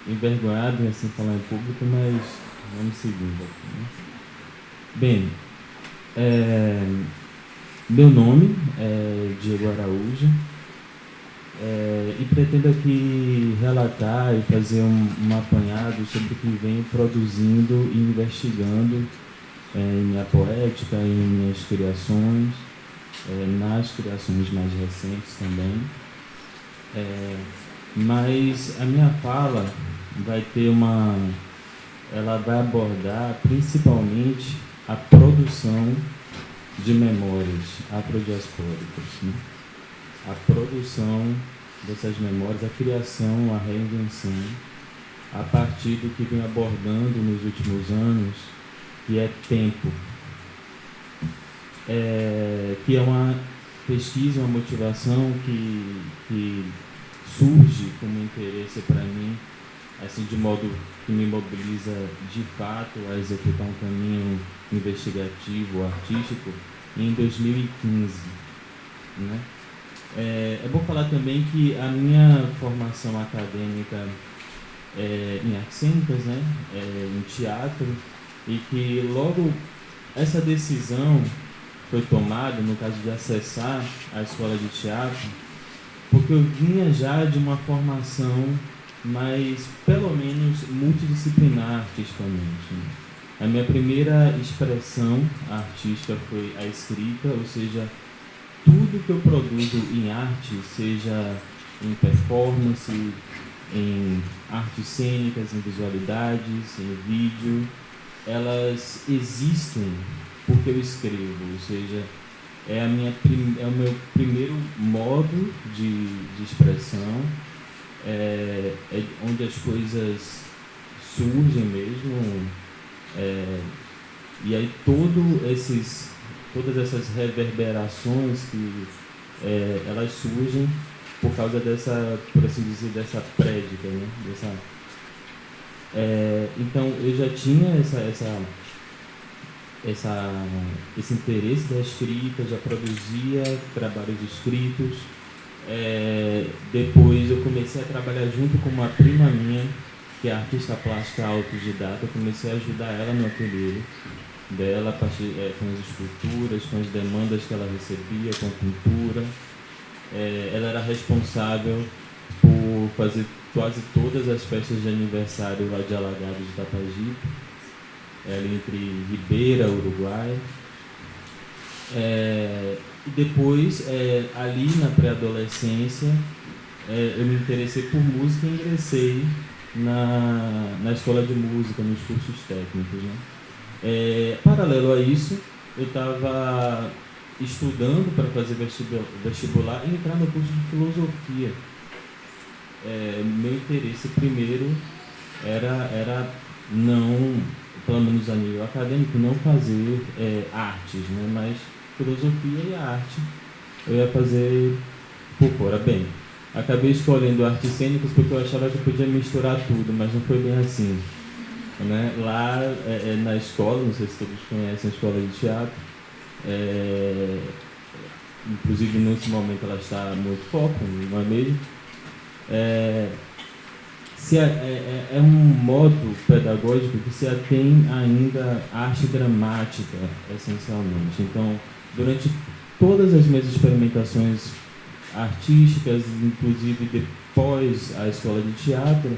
envergonhado em assim falar em público, mas vamos seguindo aqui, né? Bem, meu nome é Diego Araújo e pretendo aqui relatar e fazer um apanhado sobre o que venho produzindo e investigando em minha poética, em minhas criações, nas criações mais recentes também. Mas a minha fala ela vai abordar principalmente a produção de memórias afrodiaspóricas, né? A produção dessas memórias, a criação, a reinvenção, a partir do que vem abordando nos últimos anos, que é tempo, que é uma pesquisa, uma motivação que surge como interesse para mim, assim, de modo que me mobiliza de fato a executar um caminho investigativo, artístico, em 2015, né? É bom falar também que a minha formação acadêmica em artes cênicas, né, em teatro, e que logo essa decisão foi tomada, no caso de acessar a escola de teatro, porque eu vinha já de uma formação mais, pelo menos, multidisciplinar artisticamente, né? A minha primeira expressão artística foi a escrita, ou seja, tudo que eu produzo em arte, seja em performance, em artes cênicas, em visualidades, em vídeo, elas existem porque eu escrevo, ou seja, é o meu primeiro modo de expressão, é onde as coisas surgem mesmo, e aí todas essas reverberações que elas surgem por causa dessa, por assim dizer, dessa prédica, né? Então eu já tinha esse interesse da escrita, já produzia trabalhos escritos. Depois eu comecei a trabalhar junto com uma prima minha, que é artista plástica autodidata. Eu comecei a ajudar ela no ateliê dela, com as esculturas, com as demandas que ela recebia, com a pintura. Ela era responsável por fazer quase todas as festas de aniversário lá de Alagado de Itapajipe, ali entre Ribeira, Uruguai. E depois, ali na pré-adolescência, eu me interessei por música e ingressei na escola de música, nos cursos técnicos, né? Paralelo a isso, eu estava estudando para fazer vestibular e entrar no curso de filosofia. Meu interesse primeiro era não, pelo menos a nível acadêmico, não fazer artes, né? Mas filosofia e arte eu ia fazer por fora. Bem, acabei escolhendo artes cênicas porque eu achava que eu podia misturar tudo, mas não foi bem assim, né? Lá na escola, não sei se todos conhecem a escola de teatro, inclusive nesse momento ela está muito foco, não é mesmo? É um modo pedagógico que se atém ainda à arte dramática, essencialmente. Então, durante todas as minhas experimentações artísticas, inclusive depois a escola de teatro,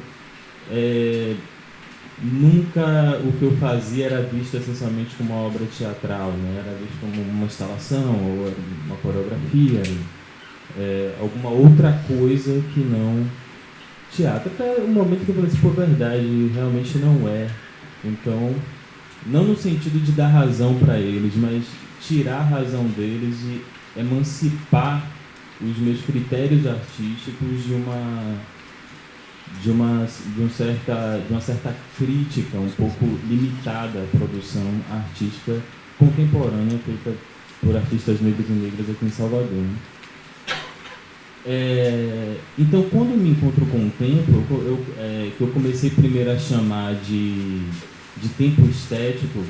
nunca o que eu fazia era visto essencialmente como uma obra teatral, né? Era visto como uma instalação, ou uma coreografia, alguma outra coisa que não teatro. Até o momento que eu falei assim, pô, verdade, realmente não é. Então, não no sentido de dar razão para eles, mas tirar a razão deles e emancipar os meus critérios artísticos de uma certa crítica um pouco limitada à produção artística contemporânea feita por artistas negros e negras aqui em Salvador, né? Então, quando eu me encontro com o tempo, que eu comecei primeiro a chamar de tempo estético,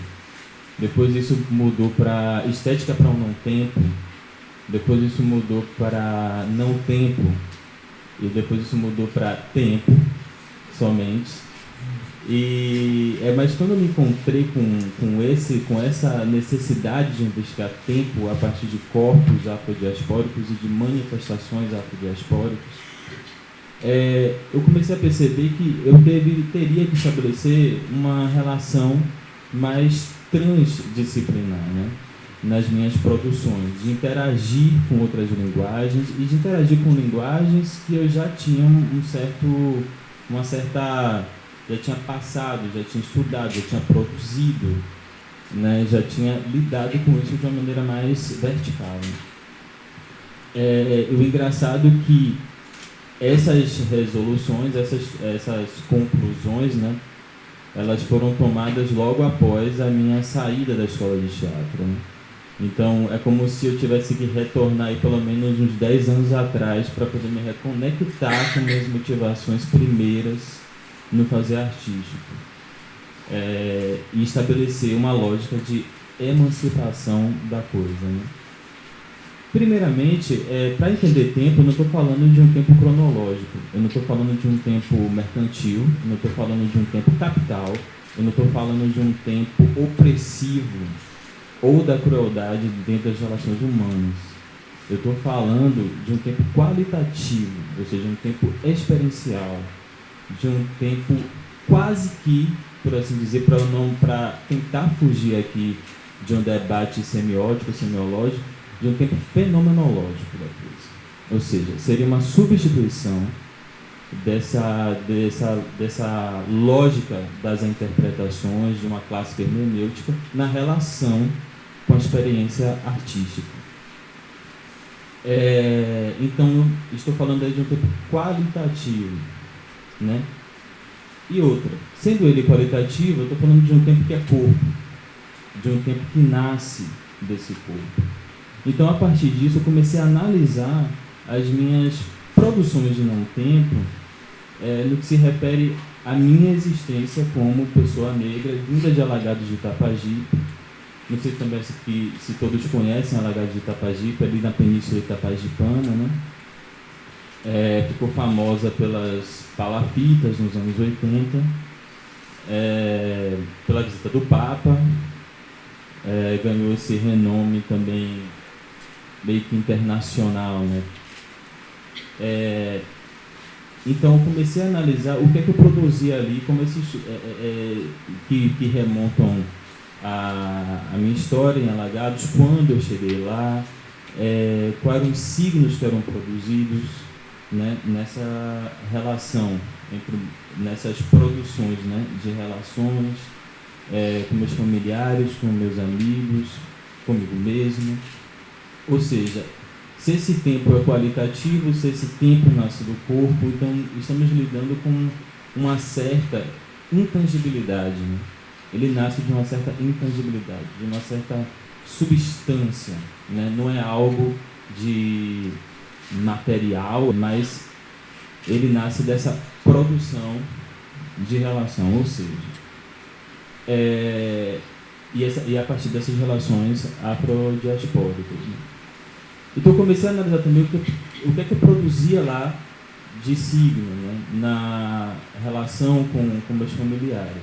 depois isso mudou para estética para um não tempo, depois isso mudou para não tempo, e depois isso mudou para tempo somente. Mas quando eu me encontrei com essa necessidade de investigar tempo a partir de corpos afrodiaspóricos e de manifestações afrodiaspóricas, eu comecei a perceber que eu teria que estabelecer uma relação mais transdisciplinar, né, nas minhas produções, de interagir com outras linguagens e de interagir com linguagens que eu já tinha já tinha passado, já tinha estudado, já tinha produzido, né, já tinha lidado com isso de uma maneira mais vertical. O engraçado é que essas resoluções, essas conclusões, né, elas foram tomadas logo após a minha saída da escola de teatro, né? Então, é como se eu tivesse que retornar aí pelo menos uns 10 anos atrás para poder me reconectar com minhas motivações primeiras no fazer artístico. E estabelecer uma lógica de emancipação da coisa, né? Primeiramente, para entender tempo, eu não estou falando de um tempo cronológico, eu não estou falando de um tempo mercantil, eu não estou falando de um tempo capital, eu não estou falando de um tempo opressivo ou da crueldade dentro das relações humanas. Eu estou falando de um tempo qualitativo, ou seja, um tempo experiencial, de um tempo quase que, por assim dizer, para tentar fugir aqui de um debate semiótico, semiológico, de um tempo fenomenológico da coisa. Ou seja, seria uma substituição dessa lógica das interpretações de uma clássica hermenêutica na relação com a experiência artística. Então, estou falando aí de um tempo qualitativo, né? E outra, sendo ele qualitativo, eu estou falando de um tempo que é corpo, de um tempo que nasce desse corpo. Então, a partir disso, eu comecei a analisar as minhas produções de não tempo no que se refere à minha existência como pessoa negra, vinda de Alagados de Itapajipe. Não sei também se todos conhecem Alagados de Itapajipe, ali na Península Itapajipana, né? Ficou famosa pelas palafitas nos anos 80, pela visita do Papa, ganhou esse renome também meio que internacional, né? Então eu comecei a analisar o que é que eu produzia ali, como esses que remontam a minha história em Alagados, quando eu cheguei lá, quais eram os signos que eram produzidos, né, nessa relação, nessas produções, né, de relações com meus familiares, com meus amigos, comigo mesmo. Ou seja, se esse tempo é qualitativo, se esse tempo nasce do corpo, então estamos lidando com uma certa intangibilidade, né? Ele nasce de uma certa intangibilidade, de uma certa substância, né? Não é algo de material, mas ele nasce dessa produção de relação, ou seja, e a partir dessas relações afrodiaspóricas, né? Então eu comecei a analisar também o que é que eu produzia lá de signo, né, na relação com meus familiares.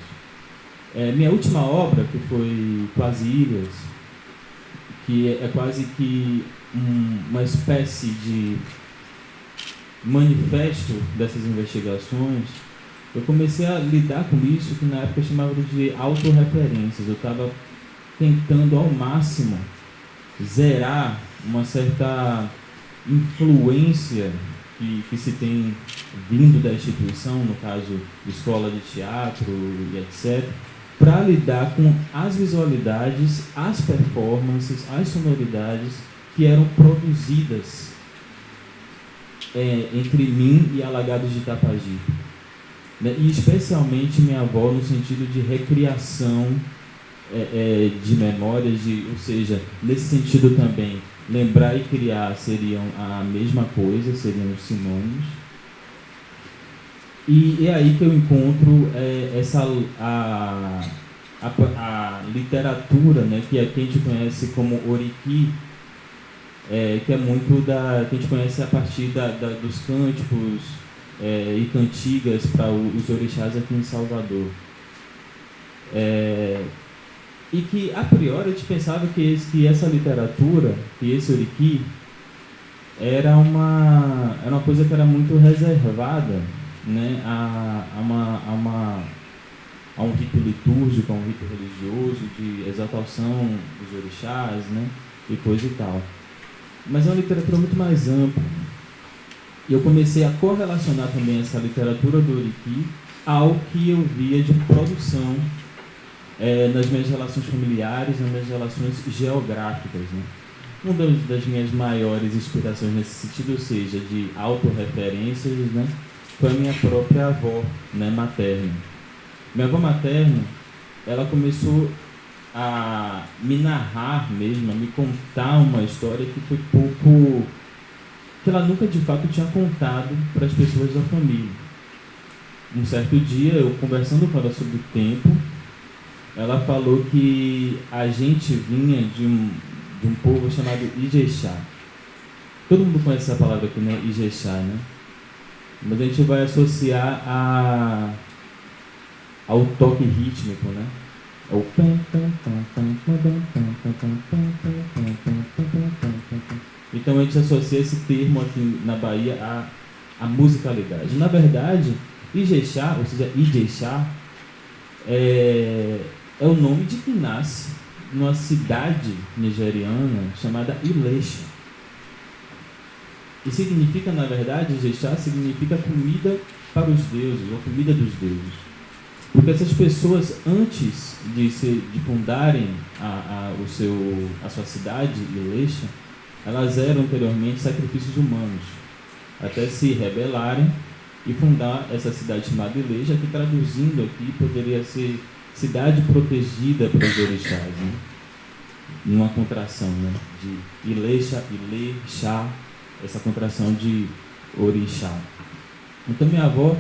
Minha última obra, que foi Quase Ilhas, que é quase que uma espécie de manifesto dessas investigações, eu comecei a lidar com isso, que na época eu chamava de autorreferências. Eu estava tentando ao máximo zerar uma certa influência que se tem vindo da instituição, no caso, escola de teatro e etc., para lidar com as visualidades, as performances, as sonoridades que eram produzidas entre mim e Alagados de Itapajipe, né? E especialmente minha avó, no sentido de recriação de memórias, ou seja, nesse sentido também, lembrar e criar seriam a mesma coisa, seriam sinônimos. E é aí que eu encontro a literatura, né, que aqui a gente conhece como Oriki, que é muito que a gente conhece a partir dos cânticos e cantigas para os orixás aqui em Salvador. E que, a priori, a gente pensava que essa literatura, que esse oriki, era uma coisa que era muito reservada, né, a um rito litúrgico, a um rito religioso, de exaltação dos orixás, né, e coisa e tal. Mas é uma literatura muito mais ampla. E eu comecei a correlacionar também essa literatura do oriki ao que eu via de produção nas minhas relações familiares, nas minhas relações geográficas, né? Uma das minhas maiores inspirações nesse sentido, ou seja, de autorreferências, né, foi a minha própria avó, né, materna. Minha avó materna, ela começou a me narrar mesmo, a me contar uma história que foi que ela nunca de fato tinha contado para as pessoas da família. Um certo dia, eu conversando com ela sobre o tempo, ela falou que a gente vinha de um povo chamado Ijexá. Todo mundo conhece essa palavra aqui, né? Ijexá, né? Mas a gente vai associar ao toque rítmico, né? Então a gente associa esse termo aqui na Bahia à musicalidade. Na verdade, Ijexá, ou seja, Ijexá, é o nome de quem nasce numa cidade nigeriana chamada Ilesha. E significa, na verdade, Ijexá significa comida para os deuses, ou comida dos deuses. Porque essas pessoas, antes de fundarem a sua cidade, Ilesha, elas eram anteriormente sacrifícios humanos, até se rebelarem e fundar essa cidade chamada Ilesha, que traduzindo aqui poderia ser cidade protegida pelos orixás, né? Numa contração, né, de Ilesha, Ilexá, essa contração de orixá. Então minha avó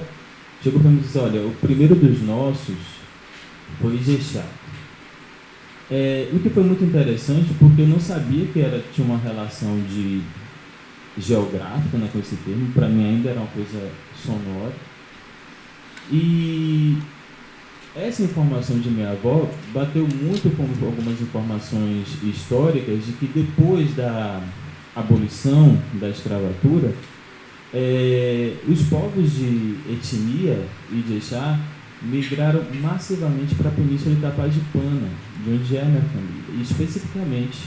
chegou para mim e disse: olha, o primeiro dos nossos foi Ijexá. O que foi muito interessante, porque eu não sabia que tinha uma relação geográfica, né, com esse termo. Para mim ainda era uma coisa sonora. E essa informação de minha avó bateu muito com algumas informações históricas de que depois da abolição da escravatura, os povos de etnia Ijexá migraram massivamente para a Península Itapajipana, de onde é a minha família, e especificamente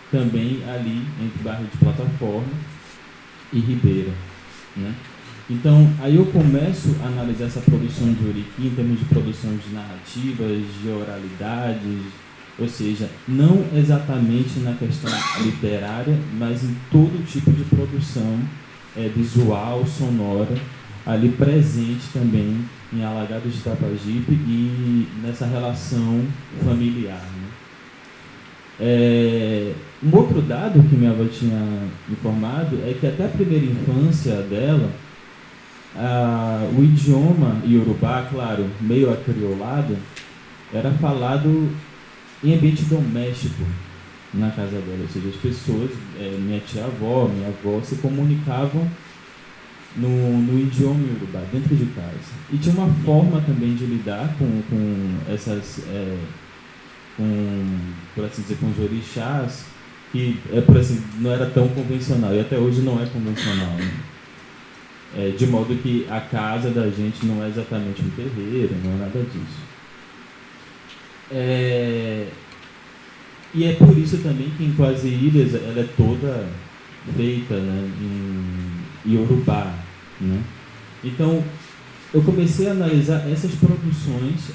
também ali entre o bairro de Plataforma e Ribeira, né? Então, aí eu começo a analisar essa produção de oriki em termos de produção de narrativas, de oralidades, ou seja, não exatamente na questão literária, mas em todo tipo de produção visual, sonora, ali presente também em Alagados de Itapajipe e nessa relação familiar, né? Um outro dado que minha avó tinha informado é que até a primeira infância dela, o idioma iorubá, claro, meio acriolado, era falado em ambiente doméstico na casa dela, ou seja, as pessoas, minha tia-avó, minha avó, se comunicavam no idioma iorubá, dentro de casa. E tinha uma forma também de lidar com essas, por assim dizer, com os orixás, que por assim, não era tão convencional, e até hoje não é convencional, né? De modo que a casa da gente não é exatamente um terreiro, não é nada disso. E é por isso também que em Quase Ilhas ela é toda feita, né, em iorubá, né? Então eu comecei a analisar essas produções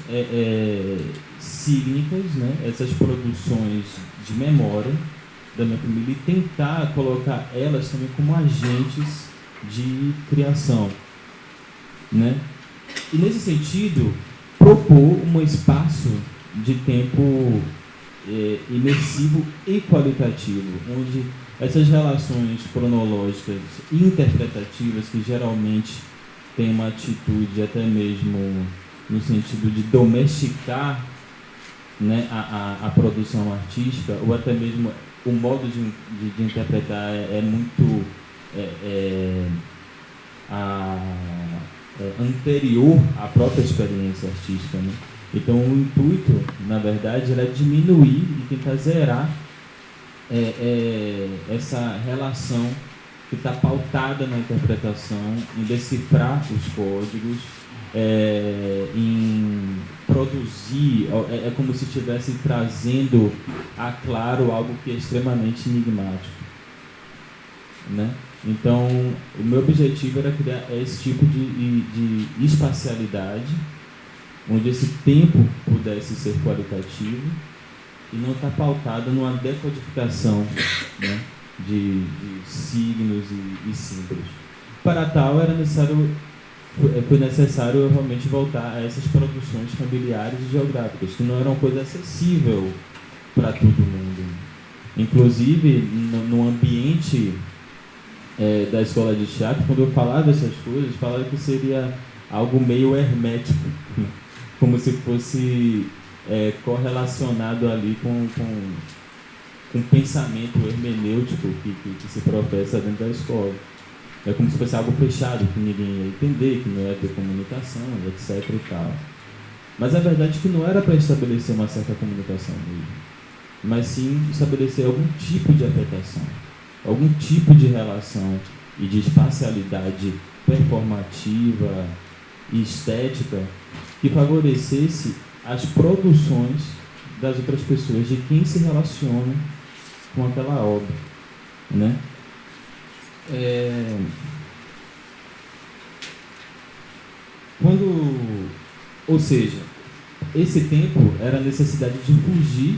cínicas, né, essas produções de memória da minha família e tentar colocar elas também como agentes de criação, né? E nesse sentido propor um espaço de tempo imersivo e qualitativo, onde essas relações cronológicas e interpretativas, que geralmente têm uma atitude até mesmo no sentido de domesticar, né, a produção artística, ou até mesmo o modo de interpretar é muito anterior à própria experiência artística, né? Então o intuito, na verdade, era diminuir e tentar zerar essa relação que está pautada na interpretação, em decifrar os códigos, em produzir, é como se estivesse trazendo a claro algo que é extremamente enigmático, né? Então, o meu objetivo era criar esse tipo de espacialidade, onde esse tempo pudesse ser qualitativo e não estar pautado numa decodificação, né, de signos e símbolos. Para tal, foi necessário realmente voltar a essas produções familiares e geográficas, que não eram coisa acessível para todo mundo. Inclusive, no ambiente da escola de teatro, quando eu falava essas coisas, falava que seria algo meio hermético, como se fosse correlacionado ali com um pensamento hermenêutico que se professa dentro da escola. É como se fosse algo fechado, que ninguém ia entender, que não ia ter comunicação, etc. e tal. Mas a verdade é que não era para estabelecer uma certa comunicação mesmo, mas sim estabelecer algum tipo de afetação, algum tipo de relação e de espacialidade performativa e estética que favorecesse as produções das outras pessoas, de quem se relaciona com aquela obra, né? Ou seja, esse tempo era a necessidade de fugir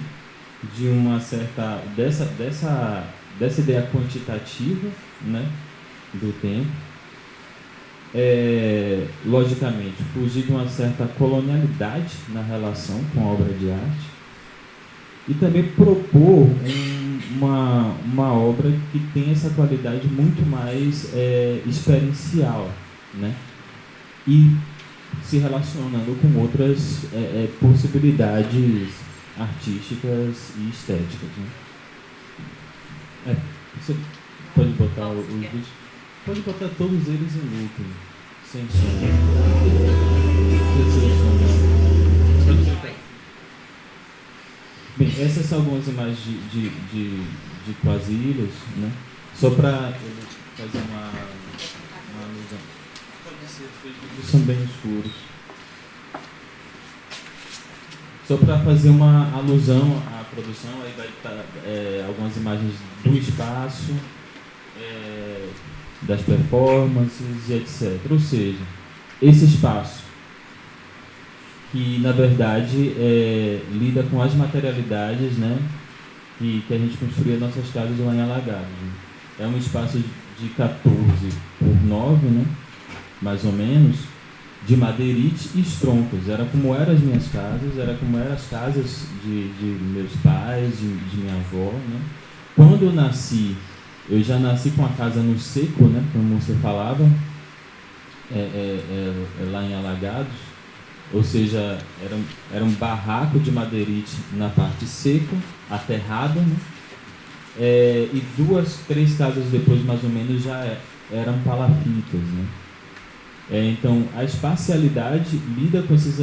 de uma certa dessa ideia quantitativa, né, do tempo, logicamente fugir de uma certa colonialidade na relação com a obra de arte e também propor uma obra que tem essa qualidade muito mais experiencial, né? E se relacionando com outras possibilidades artísticas e estéticas, né? Você pode botar os vídeos, pode botar todos eles em loop, sem som. Bem, essas são algumas imagens de quasilhas, né? Só para fazer uma alusão. Pode ser, os são bem escuros. Só para fazer uma alusão à produção, aí vai estar algumas imagens do espaço, das performances e etc. Ou seja, esse espaço que na verdade lida com as materialidades, né, que a gente construía nossas casas lá em Alagados. É um espaço de 14 por 9, né, mais ou menos, de madeirite e estroncos. Era como eram as minhas casas, era como eram as casas de meus pais, de minha avó, né. Quando eu nasci, eu já nasci com a casa no seco, né, como você falava, lá em Alagados. Ou seja, era um barraco de madeirite na parte seca, aterrada, né? E 2, 3 casas depois, mais ou menos, já eram palafitas, né? Então, a espacialidade lida com esses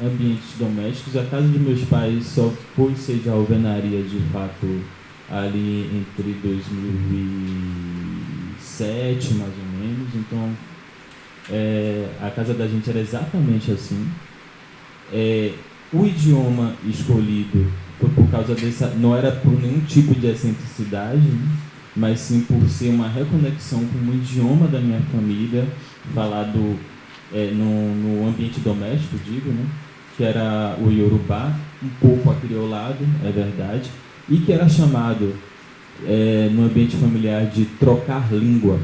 ambientes domésticos. A casa de meus pais só foi ser de alvenaria, de fato, ali entre 2007, mais ou menos. Então, a casa da gente era exatamente assim. O idioma escolhido foi por causa dessa, não era por nenhum tipo de excentricidade, né? Mas sim por ser uma reconexão com o idioma da minha família, falado no ambiente doméstico, digo, né? Que era o Yorubá, um pouco acriolado, é verdade, e que era chamado no ambiente familiar de trocar língua,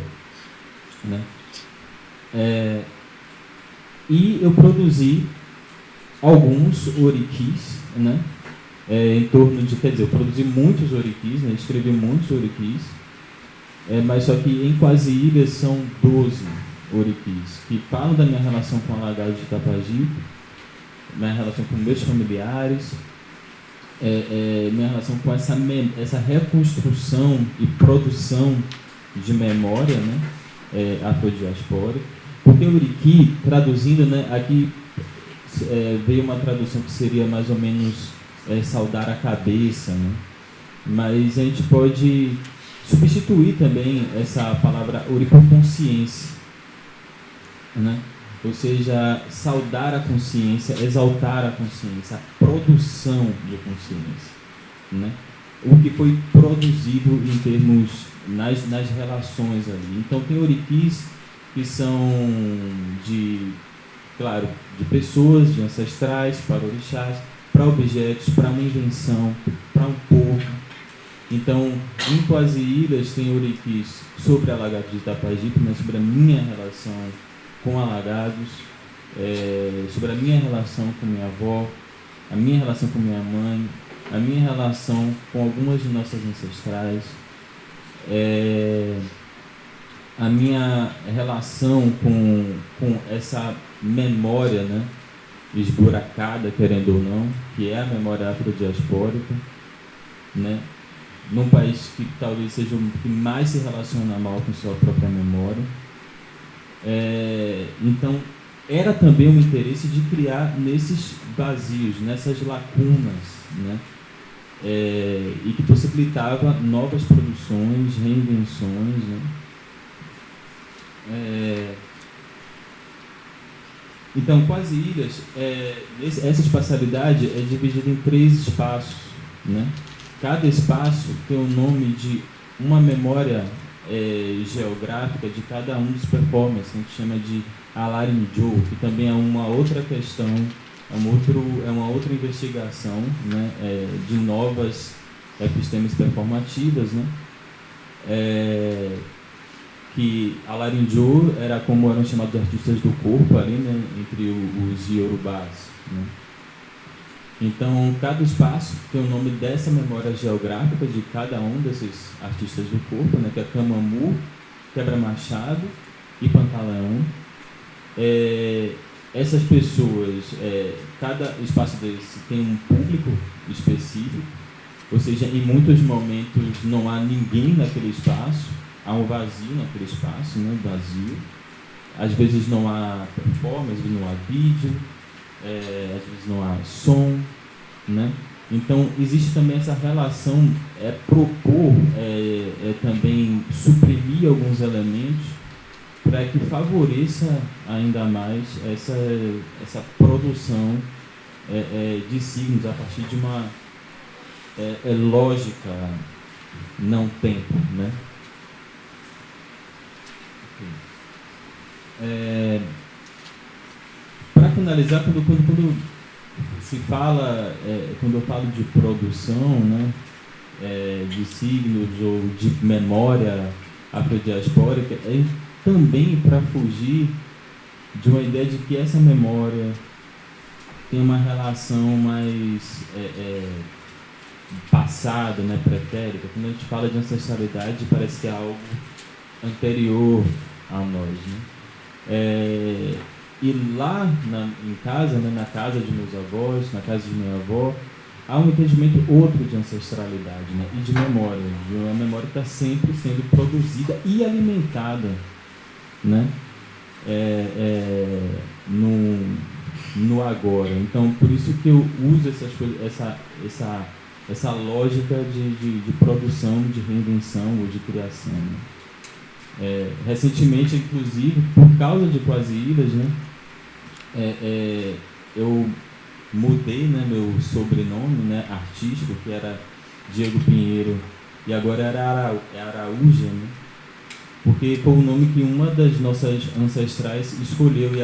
né? E eu produzi alguns oriquis, né? Em torno de, quer dizer, eu produzi muitos oriquis, né? Escrevi muitos oriquis, mas só que em Quase Ilhas são 12 oriquis, que falam da minha relação com Alagados de Itapajipe, minha relação com meus familiares, minha relação com essa reconstrução e produção de memória, né, afrodiaspórica. Porque o Uriqui, traduzindo, né, aqui veio uma tradução que seria mais ou menos saudar a cabeça, né? Mas a gente pode substituir também essa palavra Uri por consciência, né? Ou seja, saudar a consciência, exaltar a consciência, a produção de consciência, né? O que foi produzido em termos nas relações ali. Então tem Uriquis que são de pessoas, de ancestrais, para orixás, para objetos, para uma invenção, para um povo. Então, em Quase Ilhas tem Uriquis sobre Alagados de Itapajipe, né, sobre a minha relação com alagados, sobre a minha relação com minha avó, a minha relação com minha mãe, a minha relação com algumas de nossas ancestrais, a minha relação com essa memória, né, esburacada, querendo ou não, que é a memória afrodiaspórica, né, num país que talvez seja o que mais se relaciona mal com sua própria memória. Então, era também um interesse de criar nesses vazios, nessas lacunas, né, e que possibilitava novas produções, reinvenções, né. Então, Quase Ilhas, essa espacialidade é dividida em 3 espaços, né? Cada espaço tem o nome de uma memória geográfica de cada um dos performers, que a gente chama de Alarinjo, que também é uma outra questão, é uma outra investigação, né, de novas epistemes performativas, né, que Alarinjo era como eram chamados artistas do corpo ali, né, entre os Yorubás, né. Então, cada espaço tem o nome dessa memória geográfica de cada um desses artistas do corpo, né, que é Camamu, Quebra-Machado e Pantaleão. Essas pessoas, cada espaço desse tem um público específico, ou seja, em muitos momentos não há ninguém naquele espaço, há um vazio naquele espaço, né, vazio. Às vezes não há performance, às vezes não há vídeo, às vezes não há som, né? Então existe também essa relação, propor, também suprimir alguns elementos para que favoreça ainda mais essa produção de signos a partir de uma lógica não tempo, né? Para finalizar, quando se fala, quando eu falo de produção, né, de signos ou de memória afrodiaspórica, é também para fugir de uma ideia de que essa memória tem uma relação mais passada, né, pretérita. Quando a gente fala de ancestralidade, parece que é algo anterior a nós, né? E lá em casa, né, na casa de meus avós, na casa de minha avó, há um entendimento outro de ancestralidade, né, e de memória, de uma memória que está sempre sendo produzida e alimentada, né, no agora. Então, por isso que eu uso essas coisas, essa lógica de produção, de reinvenção ou de criação, né. Recentemente, inclusive, por causa de Quase Ilhas, né, eu mudei, né, meu sobrenome, né, artístico, que era Diego Pinheiro, e agora é Araúja, né, porque foi o nome que uma das nossas ancestrais escolheu, e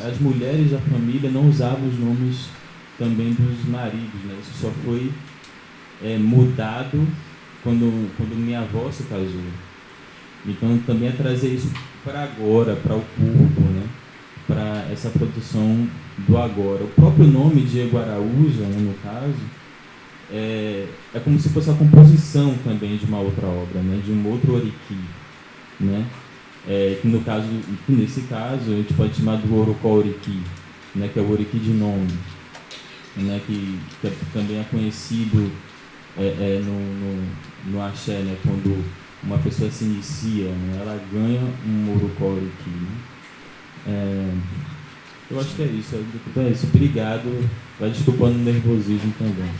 as mulheres da família não usavam os nomes também dos maridos, né. Isso só foi mudado quando minha avó se casou. Então também é trazer isso para agora, para o corpo, né, para essa produção do agora. O próprio nome Diego Araúja, né, no caso, é como se fosse a composição também de uma outra obra, né, de um outro Uriqui, né, que nesse caso a gente pode chamar do Orocó Uriqui, né, que é o Uriqui de nome. né, que também é conhecido no axé, né, quando uma pessoa se inicia, né, ela ganha um Morocoro aqui, né? Eu acho que é isso. Então é isso. Obrigado. Vai desculpando o nervosismo também.